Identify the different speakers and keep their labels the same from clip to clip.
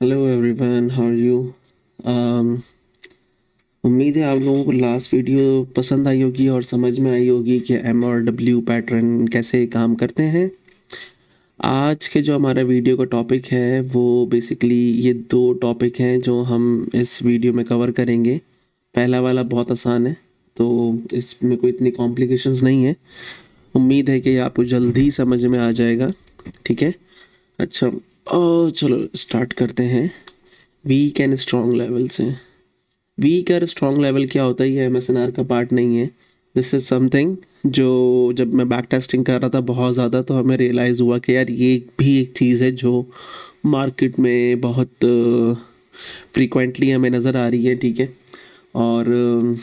Speaker 1: Hello everyone, how are you? उम्मीद है आप लोगों को लास्ट वीडियो पसंद आई होगी और समझ में आई होगी कि एम और डब्ल्यू पैटर्न कैसे काम करते हैं। आज के जो हमारा वीडियो का टॉपिक है वो बेसिकली ये दो टॉपिक हैं जो हम इस वीडियो में कवर करेंगे। पहला वाला बहुत आसान है, तो इसमें कोई इतनी कॉम्प्लिकेशंस नहीं है। उम्मीद है कि आपको जल्दी समझ में आ जाएगा। ठीक है, अच्छा, चलो स्टार्ट करते हैं। वीक एंड स्ट्रॉन्ग लेवल से। वीक और स्ट्रॉन्ग लेवल क्या होता है, ये एमएसएनआर का पार्ट नहीं है। दिस इज़ समथिंग जो जब मैं बैक टेस्टिंग कर रहा था बहुत ज़्यादा, तो हमें रियलाइज़ हुआ कि यार ये भी एक चीज़ है जो मार्केट में बहुत फ्रीक्वेंटली हमें नज़र आ रही है। ठीक है, और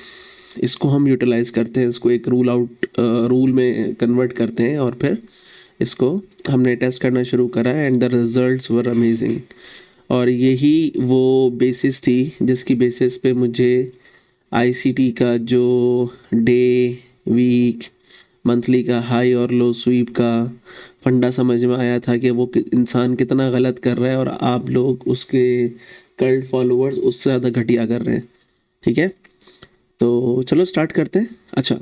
Speaker 1: इसको हम यूटिलाइज़ करते हैं, इसको एक रूल में कन्वर्ट करते हैं और फिर इसको हमने टेस्ट करना शुरू करा and the results were amazing. और यही वो बेसिस थी जिसकी बेसिस पे मुझे आईसीटी का जो डे, वीक, मंथली का हाई और लो स्वीप का फंडा समझ में आया था कि वो इंसान कितना गलत कर रहा है और आप लोग उसके कल्ट फॉलोअर्स उससे ज़्यादा घटिया कर रहे हैं। ठीक है, तो चलो स्टार्ट करते हैं। अच्छा,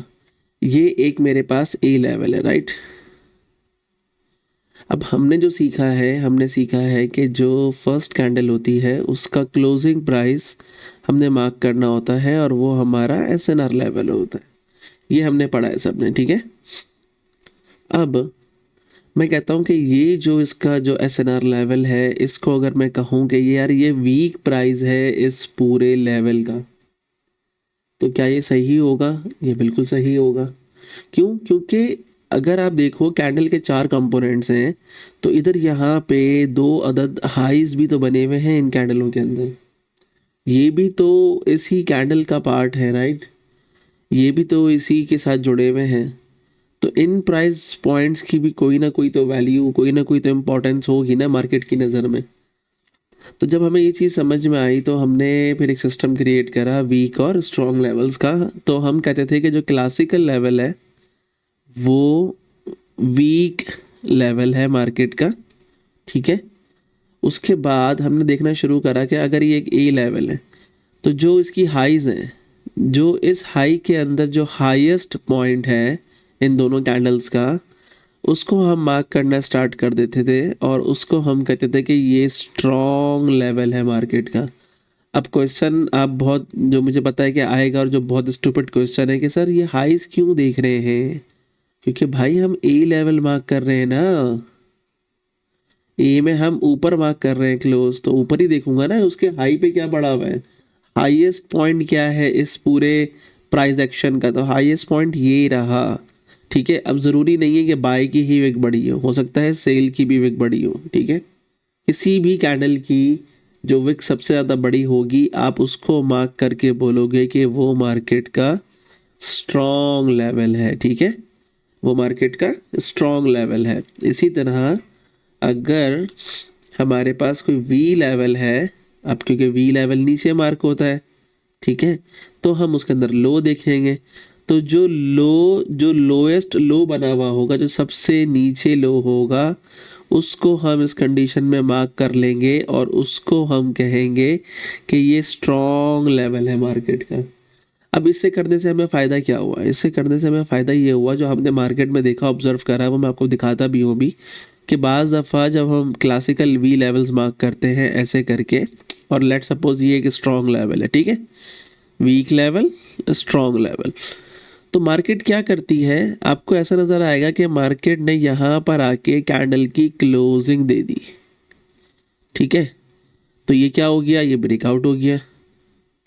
Speaker 1: ये एक मेरे पास ए लेवल है, राइट। अब हमने सीखा है कि जो फर्स्ट कैंडल होती है उसका क्लोजिंग प्राइस हमने मार्क करना होता है और वो हमारा एसएनआर लेवल होता है। ये हमने पढ़ा है सबने, ठीक है। अब मैं कहता हूँ कि ये जो इसका जो एसएनआर लेवल है, इसको अगर मैं कहूँ कि यार ये वीक प्राइस है इस पूरे लेवल का, तो क्या ये सही होगा? ये बिल्कुल सही होगा। क्यों? क्योंकि अगर आप देखो कैंडल के 4 कंपोनेंट्स हैं, तो इधर यहाँ पे 2 अदद हाइज भी तो बने हुए हैं इन कैंडलों के अंदर। ये भी तो इसी कैंडल का पार्ट है, राइट। ये भी तो इसी के साथ जुड़े हुए हैं। तो इन प्राइस पॉइंट्स की भी कोई ना कोई तो वैल्यू, कोई ना कोई तो इम्पोर्टेंस होगी ना मार्केट की नज़र में। तो जब हमें ये चीज़ समझ में आई तो हमने फिर एक सिस्टम क्रिएट करा वीक और स्ट्रॉन्ग लेवल्स का। तो हम कहते थे कि जो क्लासिकल लेवल है वो वीक लेवल है मार्केट का, ठीक है। उसके बाद हमने देखना शुरू करा कि अगर ये एक ए लेवल है तो जो इसकी हाइज हैं, जो इस हाई के अंदर जो हाईएस्ट पॉइंट है इन दोनों कैंडल्स का, उसको हम मार्क करना स्टार्ट कर देते थे और उसको हम कहते थे कि ये स्ट्रॉन्ग लेवल है मार्केट का। अब क्वेश्चन आप बहुत, जो मुझे पता है कि आएगा और जो बहुत स्टूपिड क्वेश्चन है कि सर ये हाइज क्यों देख रहे हैं? क्योंकि भाई हम ए लेवल मार्क कर रहे हैं ना, ए में हम ऊपर मार्क कर रहे हैं क्लोज, तो ऊपर ही देखूंगा ना उसके हाई पे क्या पड़ा हुआ है, हाईएस्ट पॉइंट क्या है इस पूरे प्राइस एक्शन का। तो हाईएस्ट पॉइंट ये रहा, ठीक है। अब ज़रूरी नहीं है कि बाय की ही विक बड़ी हो सकता है सेल की भी विक बड़ी हो, ठीक है। किसी भी कैंडल की जो विक सबसे ज़्यादा बड़ी होगी, आप उसको मार्क करके बोलोगे कि वो मार्केट का स्ट्रॉन्ग लेवल है, ठीक है। वो मार्केट का स्ट्रॉन्ग लेवल है। इसी तरह अगर हमारे पास कोई वी लेवल है, अब क्योंकि वी लेवल नीचे मार्क होता है, ठीक है, तो हम उसके अंदर लो देखेंगे। तो जो लोएस्ट लो बना हुआ होगा, जो सबसे नीचे लो होगा, उसको हम इस कंडीशन में मार्क कर लेंगे और उसको हम कहेंगे कि ये स्ट्रॉन्ग लेवल है मार्केट का। अब इससे करने से हमें फ़ायदा क्या हुआ? इससे करने से हमें फ़ायदा ये हुआ, जो हमने मार्केट में देखा, ऑब्जर्व करा, वो मैं आपको दिखाता भी हूँ भी, कि बाज़ दफ़ा जब हम क्लासिकल वी लेवल्स मार्क करते हैं ऐसे करके, और लेट सपोज ये एक स्ट्रॉन्ग लेवल है, ठीक है, वीक लेवल, स्ट्रॉन्ग लेवल, तो मार्केट क्या करती है, आपको ऐसा नज़र आएगा कि मार्केट ने यहाँ पर आके कैंडल की क्लोजिंग दे दी, ठीक है। तो ये क्या हो गया? ये ब्रेकआउट हो गया,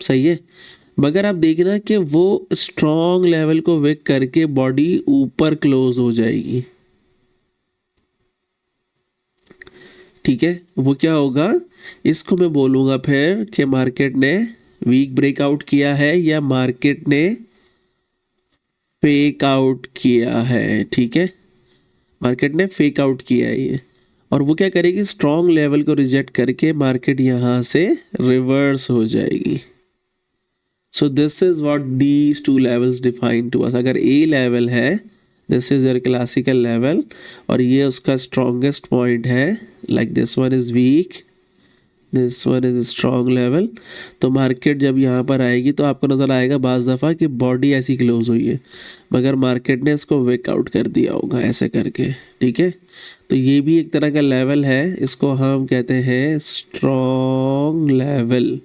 Speaker 1: सही है। मगर आप देखना कि वो स्ट्रॉन्ग लेवल को विक करके बॉडी ऊपर क्लोज हो जाएगी, ठीक है। वो क्या होगा, इसको मैं बोलूँगा फिर कि मार्केट ने वीक ब्रेकआउट किया है या मार्केट ने फेक आउट किया है, ठीक है। मार्केट ने फेक आउट किया है ये, और वो क्या करेगी, स्ट्रॉन्ग लेवल को रिजेक्ट करके मार्केट यहाँ से रिवर्स हो जाएगी। So this is what these two levels define to us. अगर ए लेवल है, this is your classical level, और ये उसका स्ट्रॉन्गेस्ट पॉइंट है, like this one is weak, this one is strong level. तो मार्केट जब यहाँ पर आएगी तो आपको नज़र आएगा बाज़ दफ़ा कि बॉडी ऐसी क्लोज हुई है, मगर मार्केट ने इसको वेकआउट कर दिया होगा ऐसे करके. ठीक है, तो ये भी एक तरह का लेवल है, इसको हम कहते हैं स्ट्रॉन्ग लेवल.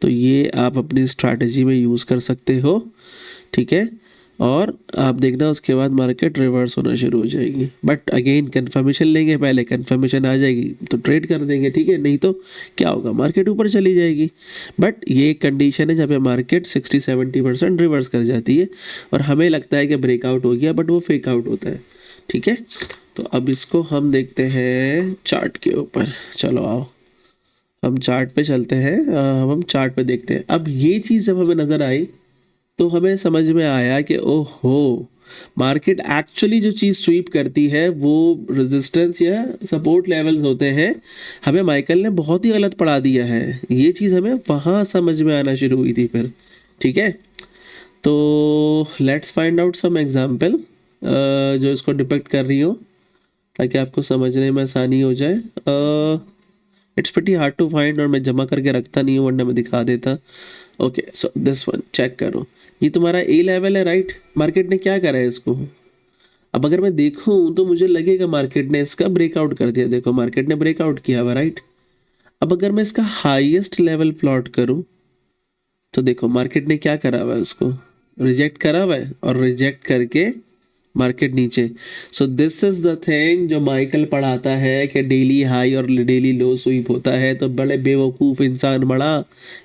Speaker 1: तो ये आप अपनी स्ट्रैटेजी में यूज़ कर सकते हो. ठीक है, और आप देखना उसके बाद मार्केट रिवर्स होना शुरू हो जाएगी. बट अगेन कंफर्मेशन लेंगे, पहले कंफर्मेशन आ जाएगी तो ट्रेड कर देंगे. ठीक है, नहीं तो क्या होगा, मार्केट ऊपर चली जाएगी. बट ये एक कंडीशन है जहाँ पे मार्केट 60-70% रिवर्स कर जाती है और हमें लगता है कि ब्रेकआउट हो गया, बट वो फेक आउट होता है. ठीक है, तो अब इसको हम देखते हैं चार्ट के ऊपर. चलो आओ हम चार्ट पे चलते हैं. अब हम चार्ट पे देखते हैं. अब ये चीज़ जब हमें नज़र आई तो हमें समझ में आया कि ओहो, मार्केट एक्चुअली जो चीज़ स्वीप करती है वो रेजिस्टेंस या सपोर्ट लेवल्स होते हैं. हमें माइकल ने बहुत ही गलत पढ़ा दिया है. ये चीज़ हमें वहाँ समझ में आना शुरू हुई थी फिर. ठीक है, तो let's find out some example जो इसको डिपेक्ट कर रही हो ताकि आपको समझने में आसानी हो जाए. It's pretty hard to find और मैं जमा करके रखता नहीं हूँ, वरना मैं दिखा देता. Okay, so this one check करो, ये तुम्हारा ए लेवल है, राइट. मार्केट ने क्या करा है इसको, अब अगर मैं देखूं तो मुझे लगेगा मार्केट ने इसका ब्रेकआउट कर दिया. देखो मार्केट ने ब्रेकआउट किया हुआ, राइट. अब अगर मैं इसका हाईएस्ट लेवल प्लॉट करूं तो देखो मार्केट ने क्या करा हुआ है, उसको रिजेक्ट करा हुआ है और रिजेक्ट करके मार्केट नीचे. सो दिस इज द थिंग जो माइकल पढ़ाता है कि डेली हाई और डेली लो स्वीप होता है. तो बड़े बेवकूफ़ इंसान बड़ा,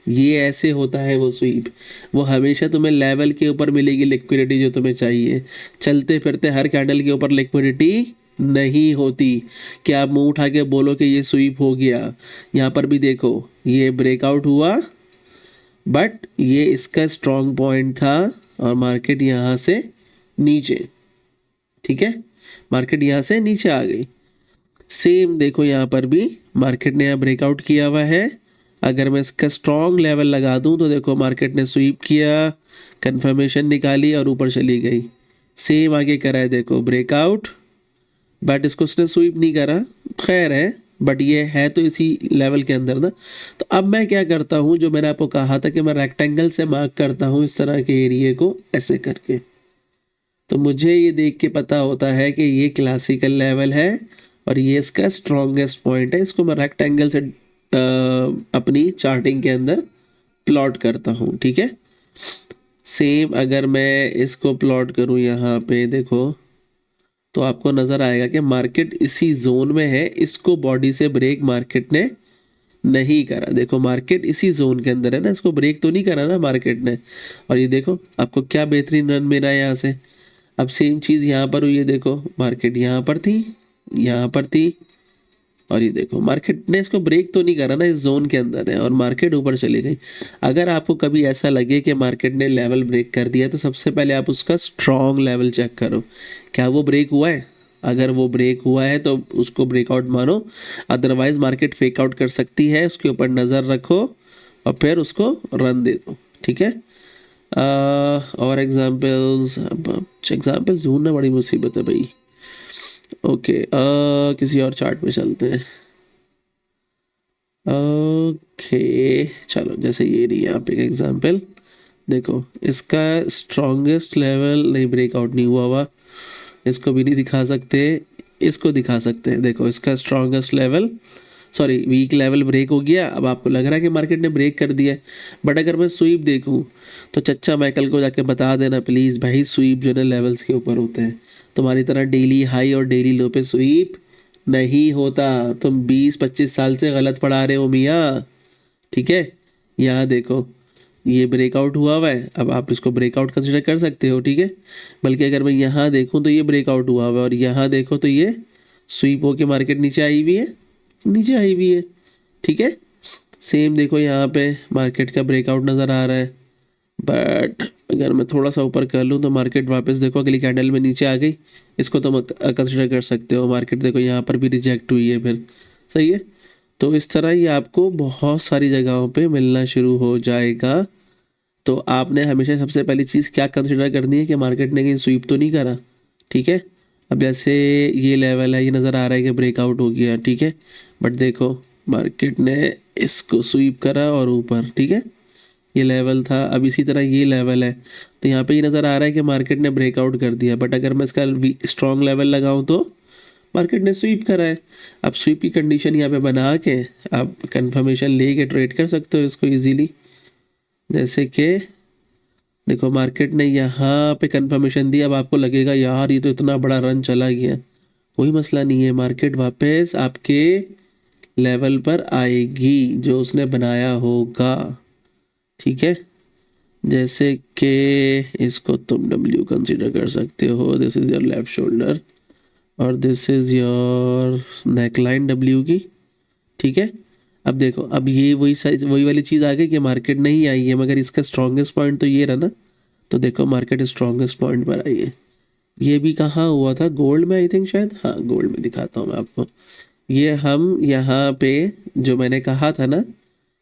Speaker 1: ये ऐसे होता है वो स्वीप. वो हमेशा तुम्हें लेवल के ऊपर मिलेगी लिक्विडिटी जो तुम्हें चाहिए. चलते फिरते हर कैंडल के ऊपर लिक्विडिटी नहीं होती कि आप मुंह उठा के बोलो कि ये स्वीप हो गया. यहाँ पर भी देखो ये ब्रेकआउट हुआ, बट ये इसका स्ट्रॉन्ग पॉइंट था और मार्केट यहाँ से नीचे. ठीक है, मार्केट यहाँ से नीचे आ गई. सेम देखो यहाँ पर भी मार्केट ने यहाँ ब्रेकआउट किया हुआ है. अगर मैं इसका स्ट्रॉन्ग लेवल लगा दूँ तो देखो मार्केट ने स्वीप किया, कंफर्मेशन निकाली और ऊपर चली गई. सेम आगे करा है, देखो ब्रेकआउट, बट इसको उसने स्वीप नहीं करा. खैर है, बट ये है तो इसी लेवल के अंदर ना. तो अब मैं क्या करता हूँ, जो मैंने आपको कहा था कि मैं रेक्टेंगल से मार्क करता हूँ इस तरह के एरिए को ऐसे करके. तो मुझे ये देख के पता होता है कि ये क्लासिकल लेवल है और ये इसका स्ट्रॉन्गेस्ट पॉइंट है. इसको मैं रेक्टेंगल से अपनी चार्टिंग के अंदर प्लॉट करता हूँ. ठीक है, सेम अगर मैं इसको प्लॉट करूँ यहाँ पे देखो तो आपको नज़र आएगा कि मार्केट इसी जोन में है. इसको बॉडी से ब्रेक मार्केट ने नहीं करा. देखो मार्केट इसी जोन के अंदर है ना, इसको ब्रेक तो नहीं करा ना मार्केट ने. और ये देखो आपको क्या बेहतरीन रन मिला है यहाँ से. अब सेम चीज़ यहाँ पर हुई है, देखो मार्केट यहाँ पर थी, यहाँ पर थी, और ये देखो मार्केट ने इसको ब्रेक तो नहीं करा ना, इस जोन के अंदर है और मार्केट ऊपर चली गई. अगर आपको कभी ऐसा लगे कि मार्केट ने लेवल ब्रेक कर दिया तो सबसे पहले आप उसका स्ट्रॉन्ग लेवल चेक करो, क्या वो ब्रेक हुआ है. अगर वो ब्रेक हुआ है तो उसको ब्रेकआउट मानो, अदरवाइज मार्केट फेक आउट कर सकती है. उसके ऊपर नज़र रखो और फिर उसको रन दे दो. ठीक है, और एग्जाम्पल्स ढूंढना बड़ी मुसीबत है भाई. ओके, किसी और चार्ट पे चलते हैं. ओके चलो, जैसे ये रही यहाँ पे एक एग्जाम्पल. देखो इसका स्ट्रॉन्गेस्ट लेवल नहीं, ब्रेकआउट नहीं हुआ हुआ. इसको भी नहीं दिखा सकते, इसको दिखा सकते हैं. देखो इसका strongest level, sorry weak level break हो गया. अब आपको लग रहा है कि मार्केट ने ब्रेक कर दिया, बट अगर मैं स्वीप देखूं तो चच्चा माइकल को जाके बता देना प्लीज़ भाई, स्वीप जो है लेवल्स के ऊपर होते हैं. तुम्हारी तरह डेली हाई और डेली लो पे स्वीप नहीं होता. तुम 20-25 साल से गलत पढ़ा रहे हो मियाँ. ठीक है, यहाँ देखो ये ब्रेकआउट हुआ है. अब आप इसको ब्रेकआउट कंसिडर कर सकते हो. ठीक है, बल्कि अगर मैं यहाँ देखूँ तो ये ब्रेकआउट हुआ है और यहाँ देखो तो ये स्वीप होके मार्केट नीचे आई हुई है, नीचे आई हुई है. ठीक है, सेम देखो यहाँ पे मार्केट का ब्रेकआउट नज़र आ रहा है, बट अगर मैं थोड़ा सा ऊपर कर लूँ तो मार्केट वापस देखो अगली कैंडल में नीचे आ गई. इसको तो कंसिडर कर सकते हो. मार्केट देखो यहाँ पर भी रिजेक्ट हुई है फिर. सही है, तो इस तरह ही आपको बहुत सारी जगहों पे मिलना शुरू हो जाएगा तो आपने हमेशा सबसे पहली चीज़ क्या कंसिडर करनी है कि मार्केट ने कहीं स्वीप तो नहीं करा, ठीक है। अब जैसे ये लेवल है, ये नज़र आ रहा है कि ब्रेकआउट हो गया, ठीक है, बट देखो मार्केट ने इसको स्वीप करा और ऊपर, ठीक है, ये लेवल था। अब इसी तरह ये लेवल है, तो यहाँ पे ये नज़र आ रहा है कि मार्केट ने ब्रेकआउट कर दिया, बट अगर मैं इसका स्ट्रॉन्ग लेवल लगाऊं तो मार्केट ने स्वीप करा है। अब स्वीप की कंडीशन यहाँ पे बना के आप कंफर्मेशन ले के ट्रेड कर सकते हो इसको इजीली। जैसे कि देखो मार्केट ने यहाँ पे कंफर्मेशन दी, अब आपको लगेगा यार ये तो इतना बड़ा रन चला गया, कोई मसला नहीं है, मार्केट वापस आपके लेवल पर आएगी जो उसने बनाया होगा, ठीक है। जैसे कि इसको तुम W कंसीडर कर सकते हो, this is your left shoulder और this is your neck line W की, ठीक है। अब देखो अब ये वही वाली चीज़ आ गई कि मार्केट नहीं आई है, मगर इसका स्ट्रॉन्गेस्ट पॉइंट तो ये रहा ना, तो देखो मार्केट स्ट्रॉन्गेस्ट पॉइंट पर आई है। ये भी कहाँ हुआ था, गोल्ड में आई थिंक, शायद, हाँ गोल्ड में, दिखाता हूँ मैं आपको। ये हम यहाँ पे जो मैंने कहा था ना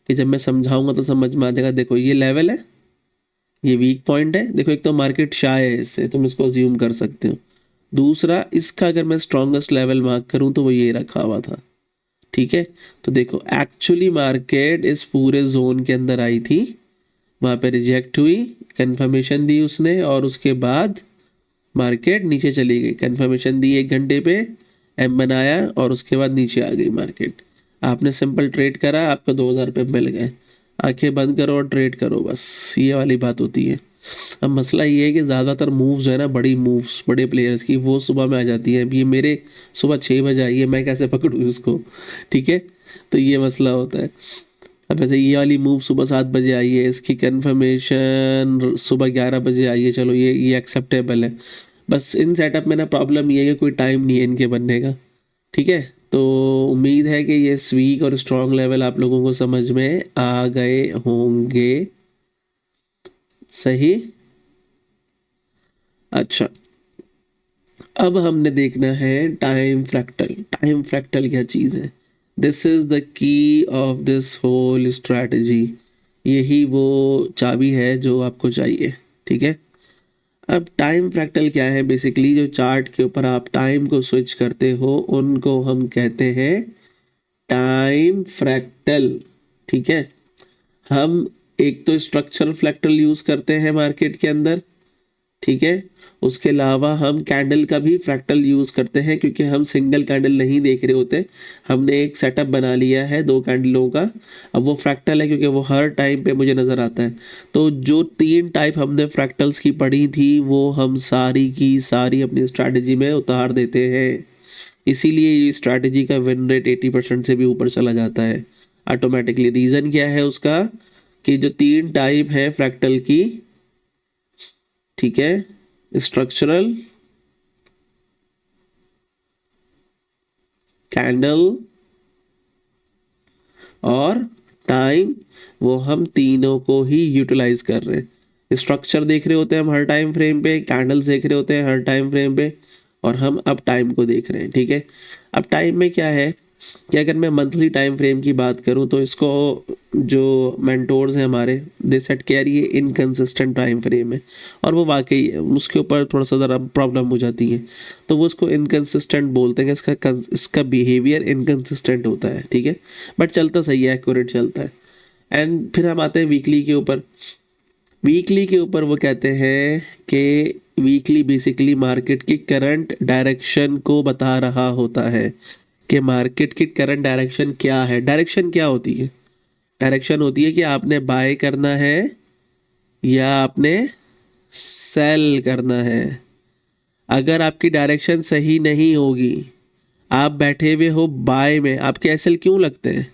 Speaker 1: कि जब मैं समझाऊंगा तो समझ में आ जाएगा। देखो ये लेवल है, ये वीक पॉइंट है, देखो एक तो मार्केट शाय है इससे, तुम इसको अज्यूम कर सकते हो। दूसरा इसका अगर मैं स्ट्रॉन्गेस्ट लेवल मार्क करूँ तो वो ये रखा हुआ था, ठीक है। तो देखो एक्चुअली मार्केट इस पूरे जोन के अंदर आई थी, वहाँ पे रिजेक्ट हुई, कंफर्मेशन दी उसने और उसके बाद मार्केट नीचे चली गई। कंफर्मेशन दी 1 घंटे पे, एम बनाया और उसके बाद नीचे आ गई मार्केट। आपने सिंपल ट्रेड करा, आपको 2000 रुपये मिल गए, आंखें बंद करो और ट्रेड करो, बस ये वाली बात होती है। अब मसला ये है कि ज़्यादातर मूव्स जो है ना, बड़ी मूव्स बड़े प्लेयर्स की, वो सुबह में आ जाती हैं। अब ये मेरे सुबह 6 बजे आई है, मैं कैसे पकड़ूँ उसको, ठीक है, तो ये मसला होता है। अब वैसे ये वाली मूव सुबह 7 बजे आई है, इसकी कंफर्मेशन सुबह 11 बजे आई है, चलो ये एक्सेप्टेबल है। बस इन सेटअप में ना प्रॉब्लम ये है कि कोई टाइम नहीं है इनके बनने का, ठीक है। तो उम्मीद है कि ये वीक और स्ट्रॉन्ग लेवल आप लोगों को समझ में आ गए होंगे, सही। अच्छा, अब हमने देखना है टाइम फ्रैक्टल। टाइम फ्रैक्टल क्या चीज़ है? This is the key of this whole strategy. यही वो चाबी है जो आपको चाहिए, ठीक है। अब टाइम फ्रैक्टल क्या है? बेसिकली जो चार्ट के ऊपर आप टाइम को स्विच करते हो उनको हम कहते हैं टाइम फ्रैक्टल, ठीक है। हम एक तो स्ट्रक्चरल फ्रैक्टल यूज़ करते हैं मार्केट के अंदर, ठीक है। उसके अलावा हम कैंडल का भी फ्रैक्टल यूज़ करते हैं, क्योंकि हम सिंगल कैंडल नहीं देख रहे होते, हमने एक सेटअप बना लिया है 2 कैंडलों का। अब वो फ्रैक्टल है क्योंकि वो हर टाइम पे मुझे नज़र आता है। तो जो 3 टाइप हमने फ्रैक्टल्स की पढ़ी थी वो हम सारी की सारी अपनी स्ट्रैटेजी में उतार देते हैं। इसीलिए ये स्ट्रैटेजी का विन रेट 80% से भी ऊपर चला जाता है ऑटोमेटिकली। रीज़न क्या है उसका? कि जो 3 टाइप है फ्रैक्टल की, ठीक है, स्ट्रक्चरल, कैंडल और टाइम, वो हम तीनों को ही यूटिलाइज कर रहे हैं। स्ट्रक्चर देख रहे होते हैं हम हर टाइम फ्रेम पे, कैंडल्स देख रहे होते हैं हर टाइम फ्रेम पे, और हम अब टाइम को देख रहे हैं, ठीक है। अब टाइम में क्या है कि अगर मैं मंथली टाइम फ्रेम की बात करूं तो इसको जो मेंटोर्स हैं हमारे, दे सेट केयर ये इनकंसिस्टेंट टाइम फ्रेम है, और वो वाकई है, उसके ऊपर थोड़ा सा ज़रा प्रॉब्लम हो जाती है, तो वो उसको इनकंसिस्टेंट बोलते हैं। इसका बिहेवियर इनकंसिस्टेंट होता है, ठीक है, बट चलता सही है, एक्यूरेट चलता है। एंड फिर हम आते हैं वीकली के ऊपर। वीकली के ऊपर वो कहते हैं कि वीकली बेसिकली मार्केट की करंट डायरेक्शन को बता रहा होता है कि मार्केट की करंट डायरेक्शन क्या है। डायरेक्शन क्या होती है? डायरेक्शन होती है कि आपने बाय करना है या आपने सेल करना है। अगर आपकी डायरेक्शन सही नहीं होगी, आप बैठे हुए हो बाय में, आपके एसएल क्यों लगते हैं?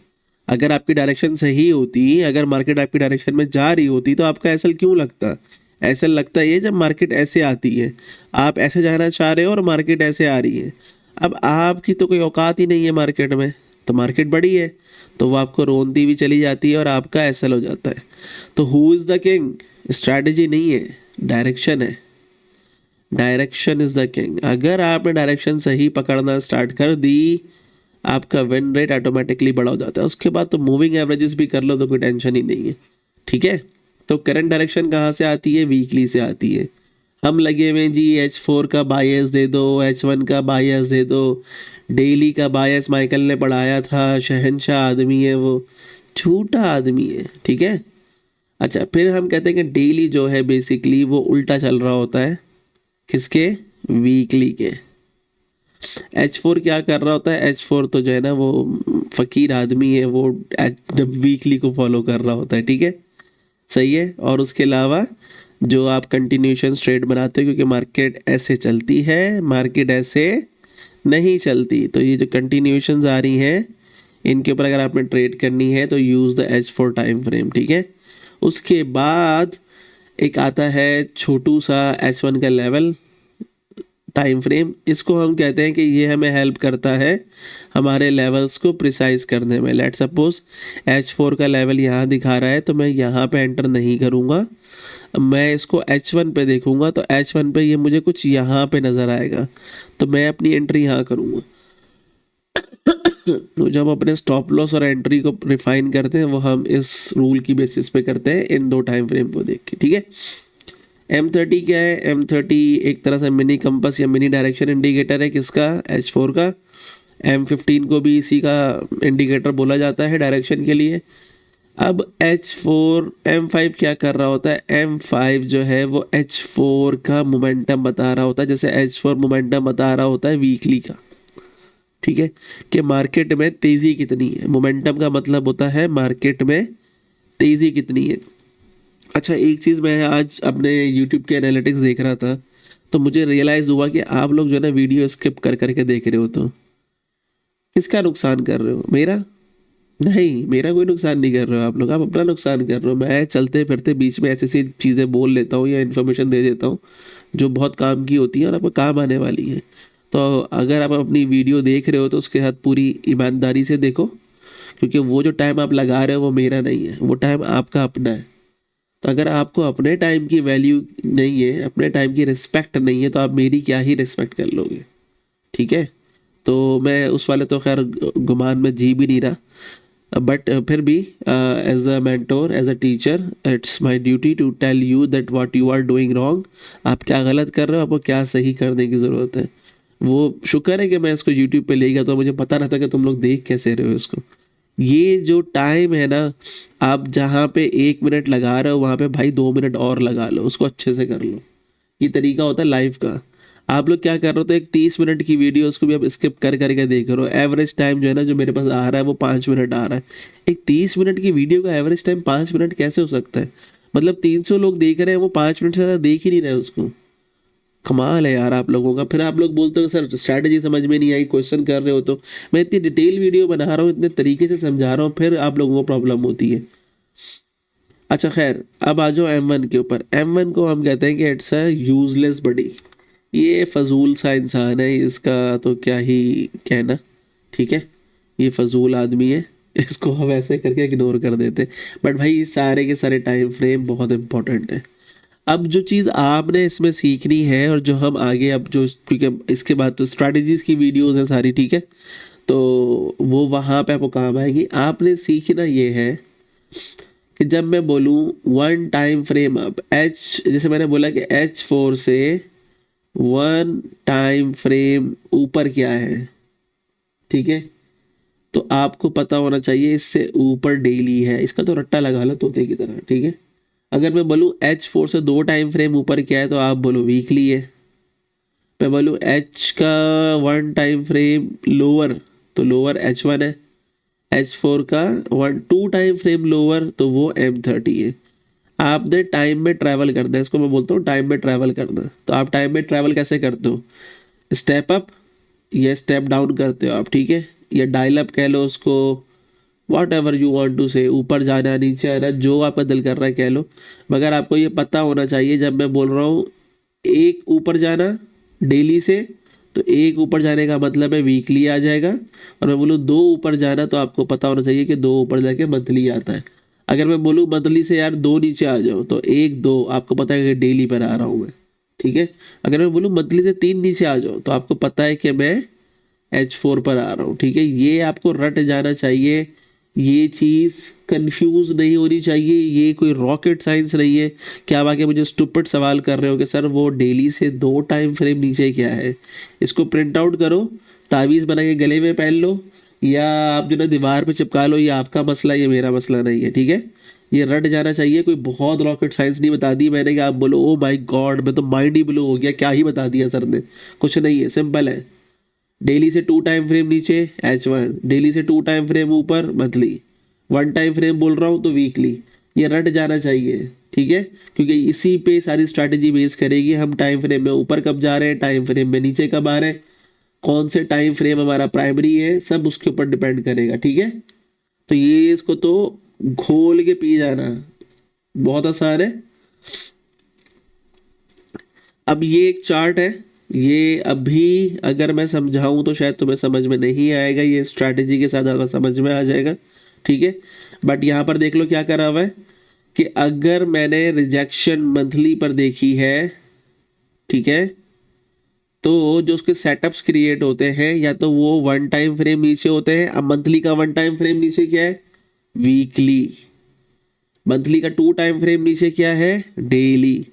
Speaker 1: अगर आपकी डायरेक्शन सही होती, अगर मार्केट आपकी डायरेक्शन में जा रही होती तो आपका एसएल क्यों लगता? एसएल लगता है जब मार्केट ऐसे आती है, आप ऐसे जाना चाह रहे हो और मार्केट ऐसे आ रही है। अब आपकी तो कोई औकात ही नहीं है मार्केट में, तो मार्केट बड़ी है तो वो आपको रोनती भी चली जाती है और आपका एसएल हो जाता है। तो who is the king? Strategy नहीं है, डायरेक्शन है। Direction is the king. अगर आपने डायरेक्शन सही पकड़ना स्टार्ट कर दी, आपका विन रेट ऑटोमेटिकली बड़ा हो जाता है। उसके बाद तो मूविंग एवरेजेस भी कर लो तो कोई टेंशन ही नहीं है, ठीक है। तो करंट डायरेक्शन कहाँ से आती है? वीकली से आती है। हम लगे हुए हैं जी H4 का बायस दे दो, H1 का बायस दे दो, डेली का बायस माइकल ने पढ़ाया था, शहंशाह आदमी है वो, झूठा आदमी है, ठीक है। अच्छा, फिर हम कहते हैं कि डेली जो है बेसिकली वो उल्टा चल रहा होता है, किसके? वीकली के। H4 क्या कर रहा होता है? H4 तो जो है ना वो फकीर आदमी है, वो वीकली को फॉलो कर रहा होता है, ठीक है, सही है। और उसके अलावा जो आप कंटिन्यूशन ट्रेड बनाते हो, क्योंकि मार्केट ऐसे चलती है, मार्केट ऐसे नहीं चलती, तो ये जो कंटिन्यूशंस आ रही हैं इनके ऊपर अगर आपने ट्रेड करनी है तो use the H4 time frame, ठीक है। उसके बाद एक आता है छोटू सा H1 का लेवल टाइम फ्रेम, इसको हम कहते हैं कि ये हमें हेल्प करता है हमारे लेवल्स को प्रिसाइज करने में। लेट सपोज H4 का लेवल यहाँ दिखा रहा है, तो मैं यहाँ पे एंटर नहीं करूँगा, मैं इसको H1 पे देखूँगा, तो H1 पे ये मुझे कुछ यहाँ पे नज़र आएगा, तो मैं अपनी एंट्री यहाँ करूँगा। तो जब हम अपने स्टॉप लॉस और एंट्री को रिफाइन करते हैं वो हम इस रूल की बेसिस पे करते हैं, इन दो टाइम फ्रेम को देख के, ठीक है। M30 क्या है? M30 एक तरह से मिनी कंपास या मिनी डायरेक्शन इंडिकेटर है, किसका? H4 का। M15 को भी इसी का इंडिकेटर बोला जाता है डायरेक्शन के लिए। अब H4 M5 क्या कर रहा होता है? M5 जो है वो H4 का मोमेंटम बता रहा होता है, जैसे H4 मोमेंटम बता रहा होता है वीकली का, ठीक है, कि मार्केट में तेज़ी कितनी है। मोमेंटम का मतलब होता है मार्केट में तेज़ी कितनी है। अच्छा, एक चीज़ मैं आज अपने YouTube के एनालिटिक्स देख रहा था, तो मुझे रियलाइज़ हुआ कि आप लोग जो है ना वीडियो स्किप कर करके देख रहे हो, तो किसका नुकसान कर रहे हो? मेरा नहीं, मेरा कोई नुकसान नहीं कर रहे हो आप लोग, आप अपना नुकसान कर रहे हो। मैं चलते फिरते बीच में ऐसी ऐसी चीज़ें बोल लेता हूँ या इन्फॉर्मेशन दे देता हूँ जो बहुत काम की होती है और आपको काम आने वाली है। तो अगर आप अपनी वीडियो देख रहे हो तो उसके साथ पूरी ईमानदारी से देखो, क्योंकि वो जो टाइम आप लगा रहे हो वो मेरा नहीं है, वो टाइम आपका अपना है। तो अगर आपको अपने टाइम की वैल्यू नहीं है, अपने टाइम की रिस्पेक्ट नहीं है, तो आप मेरी क्या ही रिस्पेक्ट कर लोगे, ठीक है। तो मैं उस वाले तो खैर गुमान में जी भी नहीं रहा, बट फिर भी as a mentor, as a teacher, it's my duty to tell you that what you are doing wrong. आप क्या गलत कर रहे हो, आपको क्या सही करने की ज़रूरत है। वो शुक्र है कि मैं इसको यूट्यूब पे ले गया, तो मुझे पता रहता कि तुम लोग देख कैसे रहे हो इसको। ये जो टाइम है ना, आप जहाँ पे 1 मिनट लगा रहे हो वहाँ पे भाई 2 मिनट और लगा लो, उसको अच्छे से कर लो। ये तरीका होता है लाइफ का। आप लोग क्या कर रहे हो, तो एक 30 मिनट की वीडियो उसको भी आप स्किप कर करके देख रहे हो। एवरेज टाइम जो है ना जो मेरे पास आ रहा है वो 5 मिनट आ रहा है। एक 30 मिनट की वीडियो का एवरेज टाइम 5 मिनट कैसे हो सकता है? मतलब 300 लोग देख रहे हैं, वो 5 मिनट से ज़्यादा देख ही नहीं रहे उसको। कमाल है यार आप लोगों का। फिर आप लोग बोलते हो सर स्ट्रैटेजी समझ में नहीं आई, क्वेश्चन कर रहे हो। तो मैं इतनी डिटेल वीडियो बना रहा हूँ, इतने तरीके से समझा रहा हूँ, फिर आप लोगों को प्रॉब्लम होती है। अच्छा खैर, अब आ जाओ M1 के ऊपर। M1 को हम कहते हैं कि इट्स अ यूजलेस बडी, ये फजूल सा इंसान है, इसका तो क्या ही कहना, ठीक है, ये फजूल आदमी है, इसको हम ऐसे करके इग्नोर कर देते हैं। बट भाई सारे के सारे टाइम फ्रेम बहुत इंपॉर्टेंट है। अब जो चीज़ आपने इसमें सीखनी है और जो हम आगे अब जो, क्योंकि इसके बाद तो स्ट्रैटेजीज़ की वीडियोस हैं सारी, ठीक है, तो वो वहाँ पे आपको काम आएगी। आपने सीखना ये है कि जब मैं बोलूँ 1 टाइम फ्रेम अप जैसे मैंने बोला कि H4 से 1 टाइम फ्रेम ऊपर क्या है, ठीक है, तो आपको पता होना चाहिए इससे ऊपर डेली है। इसका तो रट्टा लगा लो तोते की तरह, ठीक है। अगर मैं बोलूँ H4 से 2 टाइम फ्रेम ऊपर क्या है, तो आप बोलो वीकली है। मैं बोलूँ H का 1 टाइम फ्रेम लोअर, तो लोअर H1 है। H4 का 2 टाइम फ्रेम लोअर, तो वो M30 है। आपने टाइम में ट्रैवल करना है, इसको मैं बोलता हूँ टाइम में ट्रैवल करना। तो आप टाइम में ट्रैवल कैसे करते हो? स्टेप अप या स्टेप डाउन करते हो आप, ठीक है, या डायल अप कह लो उसको, whatever you want to say, ऊपर जाना नीचे आना, जो आपका दिल कर रहा है कह लो। मगर आपको ये पता होना चाहिए जब मैं बोल रहा हूँ एक ऊपर जाना डेली से, तो एक ऊपर जाने का मतलब है वीकली आ जाएगा। और मैं बोलूँ 2 ऊपर जाना, तो आपको पता होना चाहिए कि 2 ऊपर जाके मंथली आता है। अगर मैं बोलूँ मंथली से यार 2 नीचे आ जाओ, तो 1 2 आपको पता है कि डेली पर आ रहा हूँ मैं, ठीक है। अगर मैं बोलूँ मंथली से 3 नीचे आ जाओ, तो आपको पता है कि मैं H4 पर आ रहा हूँ, ठीक है। ये आपको रट जाना चाहिए, ये चीज़ कंफ्यूज नहीं होनी चाहिए, ये कोई रॉकेट साइंस नहीं है कि आप आके मुझे स्टूपिड सवाल कर रहे हो कि सर वो डेली से 2 टाइम फ्रेम नीचे क्या है। इसको प्रिंट आउट करो, तावीज़ बना के गले में पहन लो, या आप जो ना दीवार पे चिपका लो, ये आपका मसला, ये मेरा मसला नहीं है, ठीक है। ये रट जाना चाहिए, कोई बहुत रॉकेट साइंस नहीं बता दी मैंने कि आप बोलो ओ माय गॉड मैं तो माइंड ही ब्लो हो गया, क्या ही बता दिया सर ने। कुछ नहीं है, सिंपल है। डेली से 2 टाइम फ्रेम नीचे H1, डेली से 2 टाइम फ्रेम ऊपर मंथली, 1 टाइम फ्रेम बोल रहा हूँ तो वीकली। ये रट जाना चाहिए, ठीक है, क्योंकि इसी पे सारी स्ट्रैटेजी बेस करेगी हम टाइम फ्रेम में ऊपर कब जा रहे हैं, टाइम फ्रेम में नीचे कब आ रहे हैं, कौन से टाइम फ्रेम हमारा प्राइमरी है, सब उसके ऊपर डिपेंड करेगा, ठीक है। तो ये इसको तो घोल के पी जाना, बहुत आसान है। अब ये एक चार्ट है, ये अभी अगर मैं समझाऊं तो शायद तुम्हें समझ में नहीं आएगा, ये स्ट्रैटेजी के साथ ज़्यादा समझ में आ जाएगा, ठीक है। बट यहाँ पर देख लो क्या करा हुआ है कि अगर मैंने रिजेक्शन मंथली पर देखी है, ठीक है, तो जो उसके सेटअप्स क्रिएट होते हैं या तो वो 1 टाइम फ्रेम नीचे होते हैं। अब मंथली का 1 टाइम फ्रेम नीचे क्या है, वीकली। मंथली का 2 टाइम फ्रेम नीचे क्या है, डेली।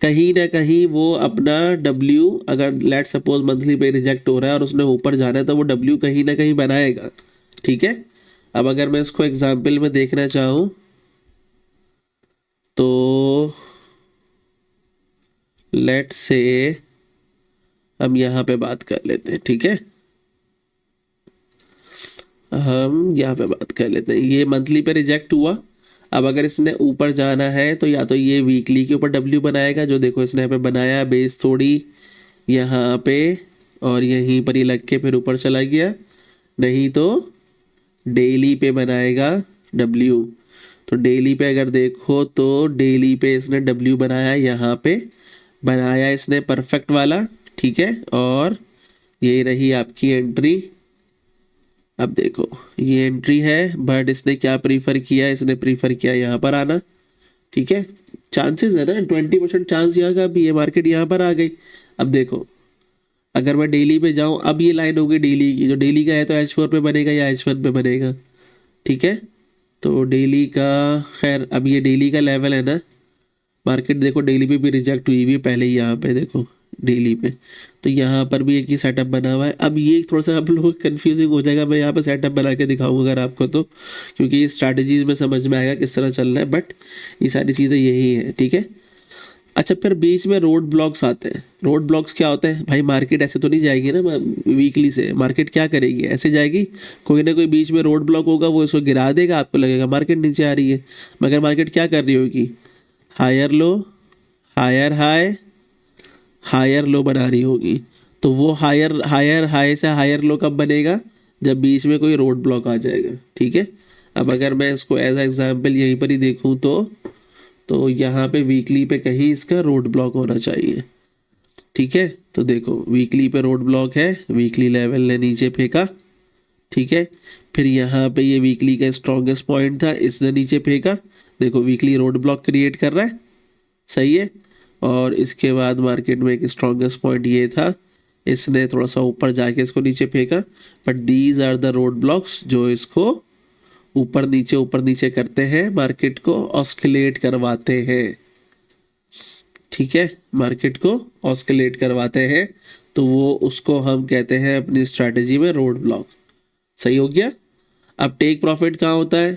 Speaker 1: कहीं ना कहीं वो अपना W, अगर लेट सपोज मंथली पे रिजेक्ट हो रहा है और उसने ऊपर जाना है तो वो W कहीं ना कहीं बनाएगा, ठीक है। अब अगर मैं इसको एग्जाम्पल में देखना चाहूँ तो लेट से हम यहाँ पे बात कर लेते हैं, ठीक है, हम यहाँ पे बात कर लेते हैं। ये मंथली पे रिजेक्ट हुआ, अब अगर इसने ऊपर जाना है तो या तो ये वीकली के ऊपर W बनाएगा, जो देखो इसने यहाँ पे बनाया बेस थोड़ी यहाँ पे, और यहीं पर ही लग के फिर ऊपर चला गया, नहीं तो डेली पे बनाएगा W। तो डेली पे अगर देखो तो डेली पे इसने W बनाया, यहाँ पे बनाया इसने परफेक्ट वाला, ठीक है, और ये रही आपकी एंट्री। अब देखो ये एंट्री है, बट इसने क्या प्रीफर किया, इसने प्रीफर किया यहाँ पर आना, ठीक है। चांसेस है ना 20% चांस यहाँ का भी, ये मार्केट यहाँ पर आ गई। अब देखो अगर मैं डेली पे जाऊँ, अब ये लाइन होगी डेली की, जो डेली का है तो H4 पे बनेगा या H1 पे बनेगा, ठीक है। तो डेली का खैर अब ये डेली का लेवल है ना, मार्केट देखो डेली पे भी रिजेक्ट हुई हुई है पहले ही, यहाँ पे देखो डेली पे, तो यहाँ पर भी एक ही सेटअप बना हुआ है। अब ये थोड़ा सा आप लोग कंफ्यूजिंग हो जाएगा, मैं यहाँ पे सेटअप बना के दिखाऊंगा अगर आपको, तो क्योंकि ये स्ट्रैटेजीज में समझ में आएगा किस तरह चल रहा है, बट ये सारी चीज़ें यही है, ठीक है। अच्छा, फिर बीच में रोड ब्लॉक्स आते हैं। रोड ब्लॉक्स क्या होते हैं भाई, मार्केट ऐसे तो नहीं जाएगी ना वीकली से, मार्केट क्या करेगी, ऐसे जाएगी, कोई ना कोई बीच में रोड ब्लॉक होगा, वो इसको गिरा देगा, आपको लगेगा मार्केट नीचे आ रही है, मगर मार्केट क्या कर रही होगी, higher low, higher high, higher low बना रही होगी। तो वो हायर हायर हाई से हायर लो कब बनेगा, जब बीच में कोई रोड ब्लॉक आ जाएगा, ठीक है। अब अगर मैं इसको एज एग्जाम्पल यहीं पर ही देखूँ तो यहाँ पे वीकली पे कहीं इसका रोड ब्लॉक होना चाहिए, ठीक है। तो देखो वीकली पे रोड ब्लॉक है, वीकली लेवल ने नीचे फेंका, ठीक है। फिर यहाँ पे ये वीकली का स्ट्रॉन्गेस्ट पॉइंट था, इसने नीचे फेंका, देखो वीकली रोड ब्लॉक क्रिएट कर रहा है, सही है। और इसके बाद मार्केट में एक स्ट्रॉन्गेस्ट पॉइंट ये था, इसने थोड़ा सा ऊपर जाके इसको नीचे फेंका, but these are the road blocks जो इसको ऊपर नीचे करते हैं, मार्केट को ऑस्किलेट करवाते हैं, ठीक है, मार्केट को ऑस्किलेट करवाते हैं। तो वो उसको हम कहते हैं अपनी स्ट्रैटेजी में रोड ब्लॉक, सही हो गया। अब टेक प्रॉफिट कहाँ होता है,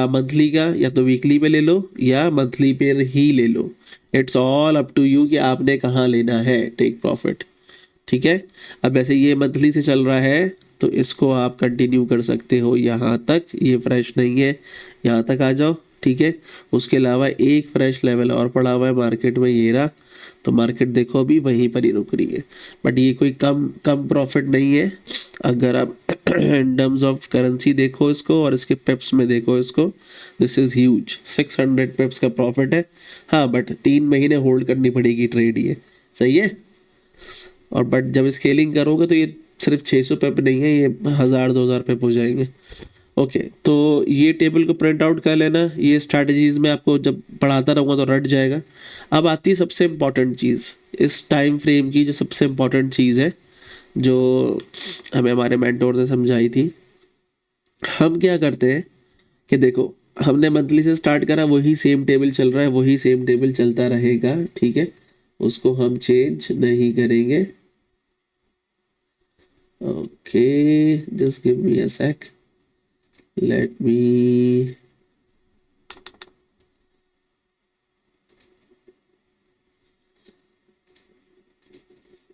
Speaker 1: मंथली का, या तो वीकली पे ले लो या मंथली पे ही ले लो, it's all up to you कि आपने कहाँ लेना है टेक प्रॉफिट, ठीक है। अब ऐसे ये मंथली से चल रहा है तो इसको आप कंटिन्यू कर सकते हो यहाँ तक, ये फ्रेश नहीं है, यहाँ तक आ जाओ, ठीक है। उसके अलावा एक फ्रेश लेवल और पड़ा हुआ है मार्केट में, ये रहा। तो मार्केट देखो अभी वहीं पर ही रुक रही है, बट ये कोई कम प्रॉफिट नहीं है। अगर आप इन टर्म्स ऑफ करेंसी देखो इसको और इसके पिप्स में देखो इसको, दिस इज़ ह्यूज, 600 पिप्स का प्रॉफिट है। हाँ, बट 3 महीने होल्ड करनी पड़ेगी ट्रेड, ये सही है। और बट जब स्केलिंग करोगे तो ये सिर्फ 600 पिप नहीं है, ये 1000-2000 पिप हो जाएंगे। ओके, तो ये टेबल को प्रिंट आउट कर लेना, ये स्ट्रैटेजीज में आपको जब पढ़ाता रहूँगा तो रट जाएगा। अब आती है सबसे इम्पॉर्टेंट चीज़, इस टाइम फ्रेम की जो सबसे इम्पॉर्टेंट चीज़ है, जो हमें हमारे मेंटोर ने समझाई थी। हम क्या करते हैं कि देखो हमने मंथली से स्टार्ट करा, वही सेम टेबल चल रहा है, वही सेम टेबल चलता रहेगा, ठीक है, उसको हम चेंज नहीं करेंगे। Okay, just give me a sec, let me,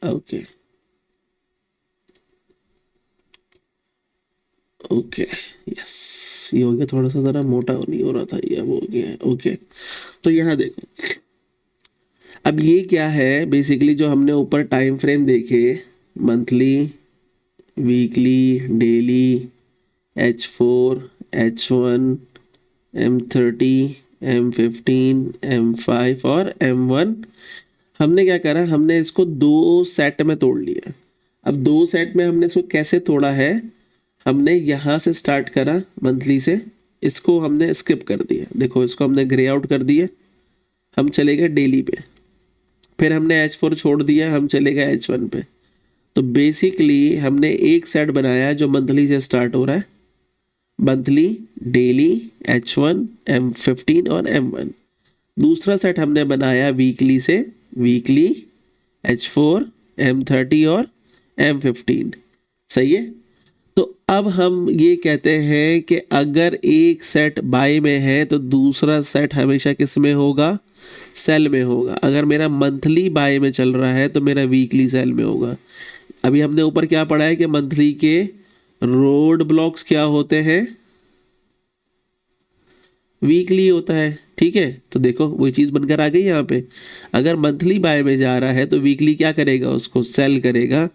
Speaker 1: okay okay, yes, ये हो गया, थोड़ा सा ज़रा मोटा नहीं हो रहा था ये, अब हो गया है। ओके, तो यहाँ देखो, अब ये क्या है बेसिकली, जो हमने ऊपर टाइम फ्रेम देखे, monthly, weekly, daily, H4, H1, M30, M15, M5 और M1, हमने क्या करा, हमने इसको दो सेट में तोड़ लिया। अब दो सेट में हमने इसको कैसे तोड़ा है, हमने यहाँ से स्टार्ट करा मंथली से, इसको हमने स्किप कर दिया, देखो इसको हमने ग्रे आउट कर दिया, हम चले गए डेली पे, फिर हमने H4 छोड़ दिया, हम चले गए H1 पे। तो बेसिकली हमने एक सेट बनाया जो मंथली से स्टार्ट हो रहा है, मंथली, डेली, H1, M15 और M1। दूसरा सेट हमने बनाया वीकली से, वीकली, H4, M30 और M15। सही है। तो अब हम ये कहते हैं कि अगर एक सेट बाय में है तो दूसरा सेट हमेशा किस में होगा, सेल में होगा। अगर मेरा मंथली बाय में चल रहा है तो मेरा वीकली सेल में होगा। अभी हमने ऊपर क्या पढ़ा है कि मंथली के रोड ब्लॉक्स क्या होते हैं, वीकली होता है, ठीक है। तो देखो वही चीज़ बनकर आ गई यहाँ पे, अगर मंथली बाय में जा रहा है तो वीकली क्या करेगा, उसको सेल करेगा,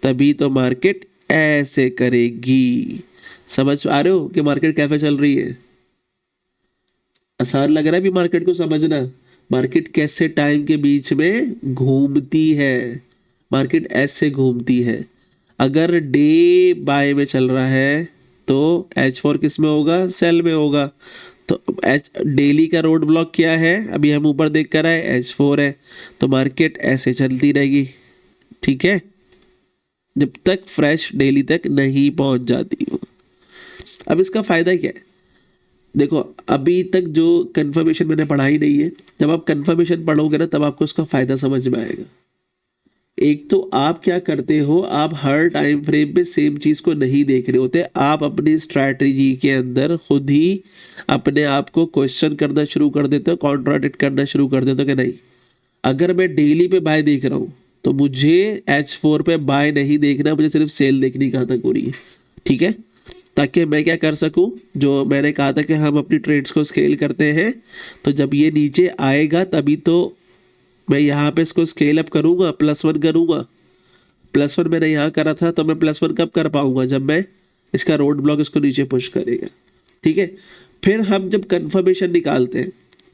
Speaker 1: तभी तो मार्केट ऐसे करेगी। समझ आ रहे हो कि मार्केट कैसे चल रही है? आसान लग रहा है भी मार्केट को समझना, मार्केट कैसे टाइम के बीच में घूमती है, मार्केट ऐसे घूमती है। अगर डे बाय में चल रहा है तो H4 किस में होगा, सेल में होगा। तो डेली का रोड ब्लॉक क्या है, अभी हम ऊपर देख कर आए H4 है, तो मार्केट ऐसे चलती रहेगी, ठीक है, जब तक फ्रेश डेली तक नहीं पहुंच जाती हो। अब इसका फायदा क्या है, देखो अभी तक जो कंफर्मेशन मैंने पढ़ाई नहीं है, जब आप कंफर्मेशन पढ़ोगे ना तब आपको उसका फायदा समझ में आएगा। एक तो आप क्या करते हो, आप हर टाइम फ्रेम पे सेम चीज़ को नहीं देख रहे होते, आप अपनी स्ट्रैटेजी के अंदर खुद ही अपने आप को क्वेश्चन करना शुरू कर देते हो, कॉन्ट्राडिक्ट करना शुरू कर देते हो कि नहीं, अगर मैं डेली पे बाय देख रहा हूँ तो मुझे H4 पे बाय नहीं देखना, मुझे सिर्फ सेल देखनी कहाँ तक हो रही है, ठीक है, ताकि मैं क्या कर सकूँ, जो मैंने कहा था कि हम अपनी ट्रेड्स को स्केल करते हैं, तो जब ये नीचे आएगा तभी तो मैं यहाँ पे इसको स्केल अप करूँगा, +1 करूँगा। +1 मैंने यहाँ करा था, तो मैं +1 कब कर पाऊँगा, जब मैं इसका रोड ब्लॉक इसको नीचे पुश करेगा, ठीक है। फिर हम जब कंफर्मेशन निकालते हैं,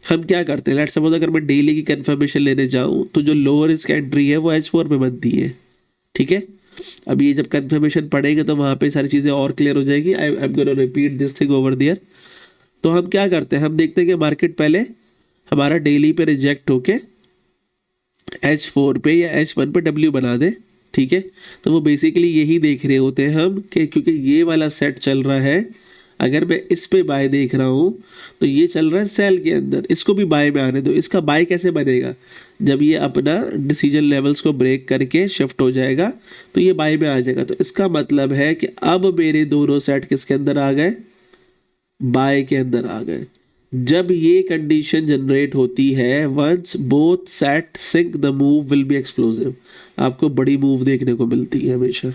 Speaker 1: हम क्या करते हैं, लेट्स सपोज अगर मैं डेली की कंफर्मेशन लेने जाऊँ तो जो लोअर रिस्क एंट्री है वो H4 पे बनती है, ठीक है। अब ये जब कंफर्मेशन पढ़ेंगे तो वहाँ पे सारी चीज़ें और क्लियर हो जाएगी। I am gonna repeat this thing over there. तो हम क्या करते हैं, हम देखते हैं कि मार्केट पहले हमारा डेली पे रिजेक्ट होके H4 पे या H1 पे W बना दे, ठीक है। तो वो बेसिकली यही देख रहे होते हैं हम कि क्योंकि ये वाला सेट चल रहा है, अगर मैं इस पे बाय देख रहा हूँ तो ये चल रहा है सेल के अंदर, इसको भी बाय में आने दो। इसका बाय कैसे बनेगा, जब ये अपना डिसीजन लेवल्स को ब्रेक करके शिफ्ट हो जाएगा तो ये बाय में आ जाएगा। तो इसका मतलब है कि अब मेरे दोनों सेट किसके अंदर आ गए, बाय के अंदर आ गए। जब ये कंडीशन जनरेट होती है, once both set sync the move will be explosive, आपको बड़ी मूव देखने को मिलती है हमेशा,